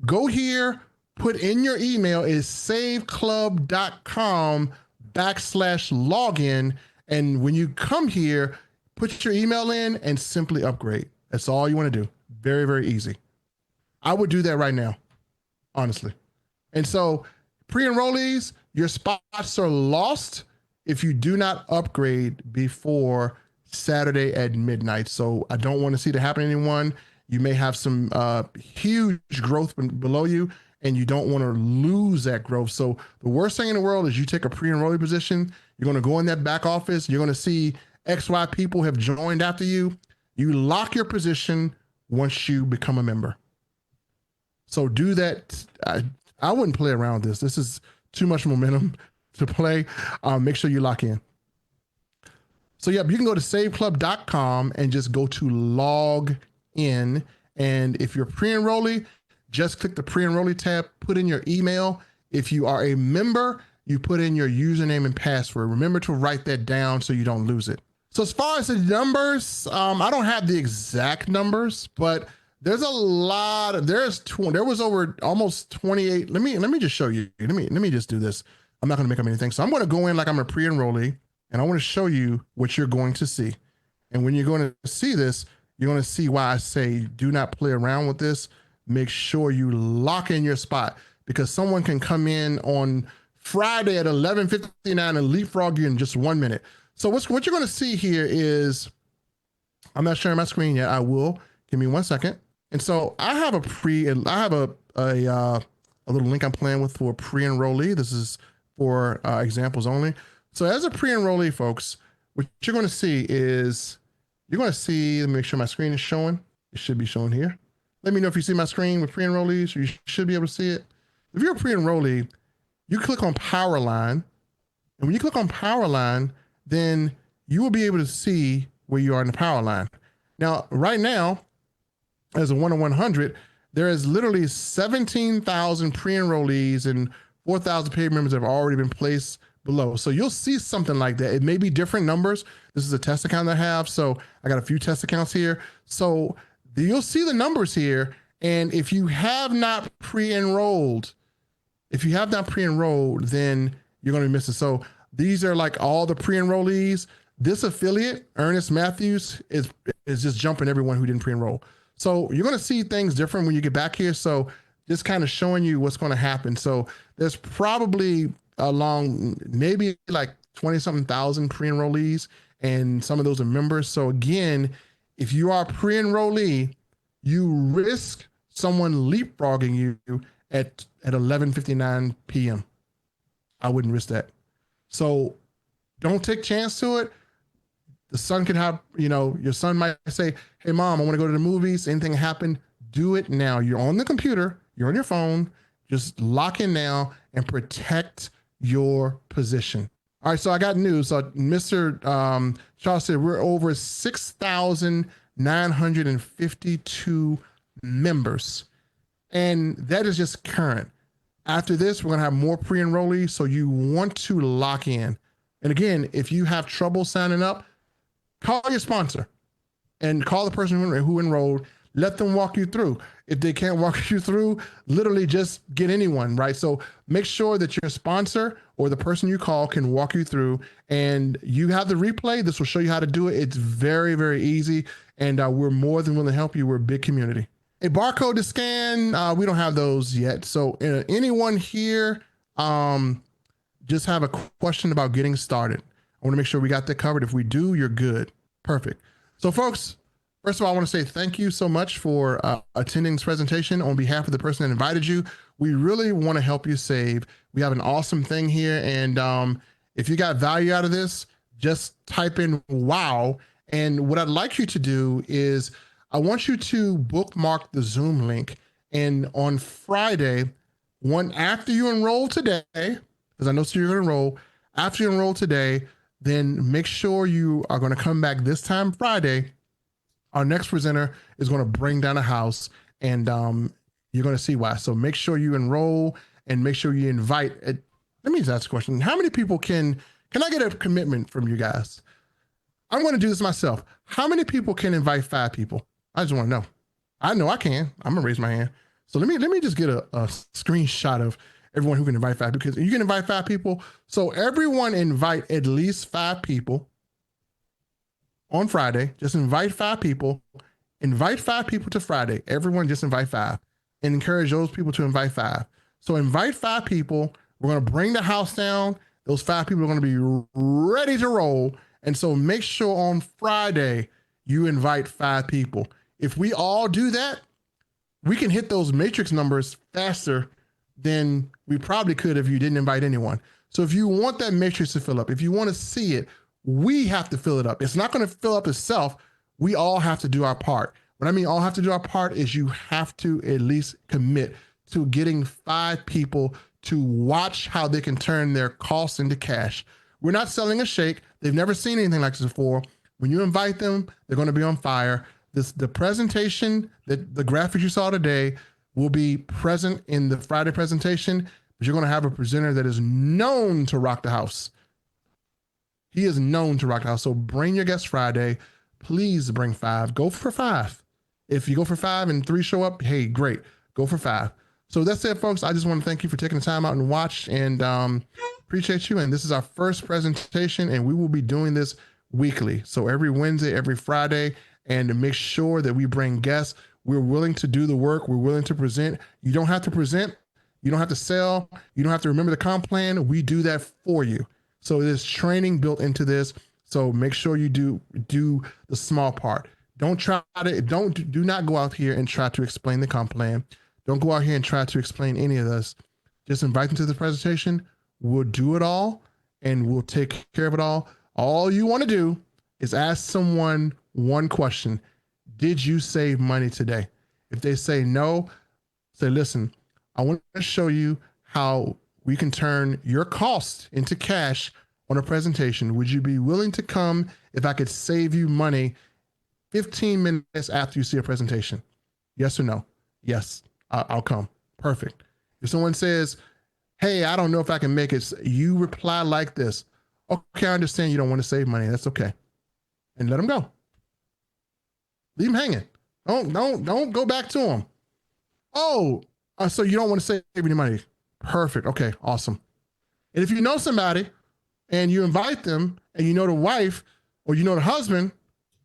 go here, put in your email is saveclub.com/login. And when you come here, put your email in and simply upgrade. That's all you want to do. Very, very easy. I would do that right now, honestly. And so pre-enrollees, your spots are lost if you do not upgrade before Saturday at midnight. So I don't want to see that happen to anyone. You may have some huge growth below you, and you don't want to lose that growth. So the worst thing in the world is you take a pre-enrollee position, you're going to go in that back office, you're going to see XY people have joined after you. You lock your position once you become a member. So do that. I wouldn't play around with this. This is too much momentum to play. Make sure you lock in. So yeah, you can go to saveclub.com and just go to log in. And if you're pre-enrollee, just click the pre-enrollee tab, put in your email. If you are a member, you put in your username and password. Remember to write that down so you don't lose it. So as far as the numbers, I don't have the exact numbers, but there's a lot. There was over almost 28. Let me just show you. Let me just do this. I'm not going to make up anything. So I'm going to go in like I'm a pre-enrollee, and I want to show you what you're going to see. And when you're going to see this, you're going to see why I say do not play around with this. Make sure you lock in your spot, because someone can come in on Friday at 11:59 and leapfrog you in just 1 minute. So what you're going to see here is, I'm not sharing my screen yet. I will. Give me 1 second. And so I have a little link I'm playing with for pre-enrollee. This is for examples only. So as a pre-enrollee, folks, what you're going to see is let me make sure my screen is showing. It should be showing here. Let me know if you see my screen with pre-enrollees. You should be able to see it. If you're a pre-enrollee, you click on power line. And when you click on power line, then you will be able to see where you are in the power line. Now, right now, as a 1 to 100, there is literally 17,000 pre-enrollees and 4,000 paid members that have already been placed below. So you'll see something like that. It may be different numbers. This is a test account I have. So I got a few test accounts here. So you'll see the numbers here. And if you have not pre-enrolled, then you're going to be missing. So These are like all the pre-enrollees. This affiliate, Ernest Matthews, is just jumping everyone who didn't pre-enroll. So you're going to see things different when you get back here. So just kind of showing you what's going to happen. So there's probably along maybe like 20 something thousand pre-enrollees, and some of those are members. So again, if you are a pre-enrollee, you risk someone leapfrogging you at 11:59 p.m. I wouldn't risk that. So don't take chance to it. The son can have, your son might say, hey, mom, I want to go to the movies. Anything happen? Do it now. You're on the computer. You're on your phone. Just lock in now and protect your position. All right, so I got news. Mr. Charles said we're over 6,952 members. And that is just current. After this, we're going to have more pre-enrollees, so you want to lock in. And again, if you have trouble signing up, call your sponsor and call the person who enrolled. Let them walk you through. If they can't walk you through, literally just get anyone, right? So make sure that your sponsor or the person you call can walk you through, and you have the replay. This will show you how to do it. It's very, very easy, and we're more than willing to help you. We're a big community. A barcode to scan, we don't have those yet. So anyone here just have a question about getting started? I want to make sure we got that covered. If we do, you're good. Perfect. So folks, first of all, I want to say thank you so much for attending this presentation on behalf of the person that invited you. We really want to help you save. We have an awesome thing here. And if you got value out of this, just type in wow. And what I'd like you to do is I want you to bookmark the Zoom link. And on Friday, after you enroll today, because I know you're going to enroll, after you enroll today, then make sure you are going to come back this time Friday. Our next presenter is going to bring down a house, and you're going to see why. So make sure you enroll and make sure you invite. Let me just ask a question. How many people can I get a commitment from you guys? I'm going to do this myself. How many people can invite 5 people? I just want to know. I know I can. I'm going to raise my hand. So let me just get a screenshot of everyone who can invite 5, because you can invite 5 people. So everyone invite at least 5 people on Friday. Just invite 5 people. Invite 5 people to Friday. Everyone just invite 5 and encourage those people to invite 5. So invite 5 people. We're going to bring the house down. Those 5 people are going to be ready to roll. And so make sure on Friday you invite 5 people. If we all do that, we can hit those matrix numbers faster than we probably could if you didn't invite anyone. So if you want that matrix to fill up, if you want to see it, we have to fill it up. It's not going to fill up itself. We all have to do our part. What I mean all have to do our part is you have to at least commit to getting 5 people to watch how they can turn their costs into cash. We're not selling a shake. They've never seen anything like this before. When you invite them, they're going to be on fire. The presentation, the graphics you saw today will be present in the Friday presentation, but you're going to have a presenter that is known to rock the house. He is known to rock the house. So bring your guests Friday. Please bring 5. Go for 5. If you go for 5 and 3 show up, hey, great. Go for 5. So that's it, folks. I just want to thank you for taking the time out and watch, and appreciate you. And this is our first presentation, and we will be doing this weekly. So every Wednesday, every Friday, and to make sure that we bring guests. We're willing to do the work. We're willing to present. You don't have to present. You don't have to sell. You don't have to remember the comp plan. We do that for you. So there's training built into this. So make sure you do the small part. Do not go out here and try to explain the comp plan. Don't go out here and try to explain any of this. Just invite them to the presentation. We'll do it all, and we'll take care of it all. All you want to do is ask someone one question. Did you save money today? If they say no, say, listen, I want to show you how we can turn your cost into cash on a presentation. Would you be willing to come if I could save you money 15 minutes after you see a presentation? Yes or no? Yes, I'll come. Perfect. If someone says, hey, I don't know if I can make it, you reply like this. Okay, I understand you don't want to save money. That's okay. And let them go. Leave them hanging. Don't go back to them. Oh, so you don't want to save any money. Perfect. Okay, awesome. And if you know somebody and you invite them, and you know the wife or you know the husband,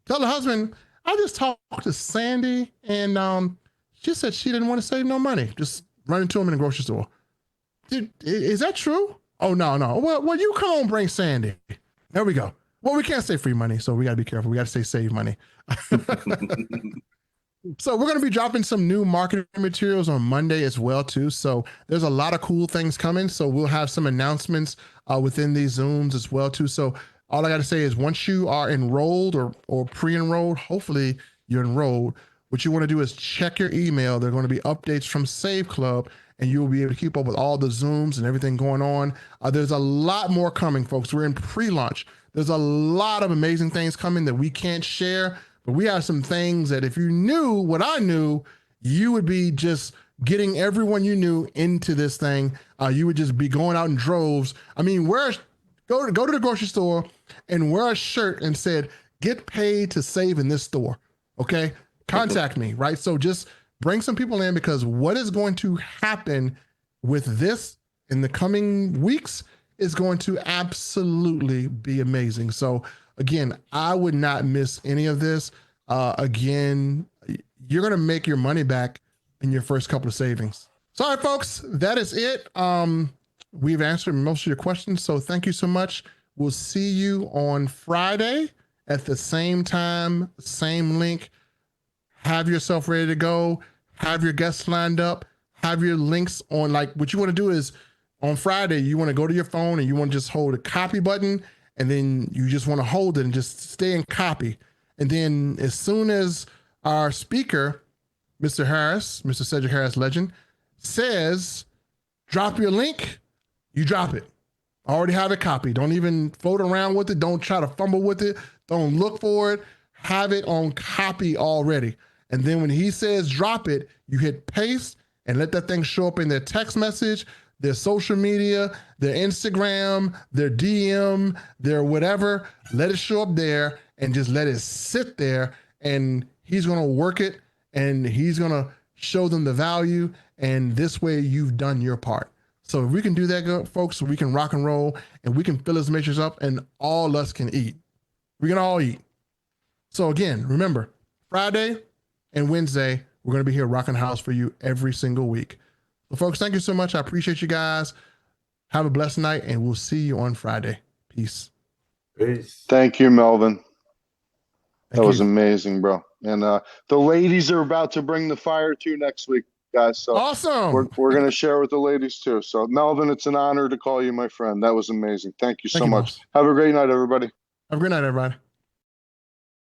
tell the husband, I just talked to Sandy, and she said she didn't want to save no money. Just run into him in the grocery store. Dude, is that true? Oh, no. Well, you come on, bring Sandy. There we go. Well, we can't say free money, so we got to be careful. We got to say save money. So we're going to be dropping some new marketing materials on Monday as well, too. So there's a lot of cool things coming. So we'll have some announcements within these Zooms as well, too. So all I got to say is once you are enrolled or pre-enrolled, hopefully you're enrolled, what you want to do is check your email. There are going to be updates from Save Club, and you'll be able to keep up with all the Zooms and everything going on. There's a lot more coming, folks. We're in pre-launch. There's a lot of amazing things coming that we can't share, but we have some things that if you knew what I knew, you would be just getting everyone you knew into this thing. You would just be going out in droves. I mean, go to the grocery store and wear a shirt and said, get paid to save in this store. Okay. Contact me. Right. So just bring some people in, because what is going to happen with this in the coming weeks is going to absolutely be amazing. So again, I would not miss any of this. Again, you're going to make your money back in your first couple of savings. So, all right, folks, that is it. We've answered most of your questions. So thank you so much. We'll see you on Friday at the same time, same link. Have yourself ready to go. Have your guests lined up. Have your links on. Like, what you want to do is on Friday, you want to go to your phone and you want to just hold a copy button, and then you just want to hold it and just stay in copy. And then as soon as our speaker, Mr. Harris, Mr. Cedric Harris Legend, says, drop your link, you drop it. Already have it copied. Don't even float around with it. Don't try to fumble with it. Don't look for it. Have it on copy already. And then when he says drop it, you hit paste and let that thing show up in their text message, their social media, their Instagram, their DM, their whatever. Let it show up there and just let it sit there. And he's going to work it and he's going to show them the value. And this way you've done your part. So if we can do that, folks, we can rock and roll and we can fill his matrix up and all of us can eat. We can all eat. So again, remember, Friday and Wednesday, we're going to be here rocking house for you every single week. So folks, thank you so much. I appreciate you guys. Have a blessed night and we'll see you on Friday. Peace. Peace. Thank you, Melvin. That was you. amazing, bro. And the ladies are about to bring the fire too next week, guys. So Awesome. we're going to share with the ladies too. So Melvin, it's an honor to call you my friend. That was amazing. Thank you so much. Boss. Have a great night, everybody. Have a great night, everybody.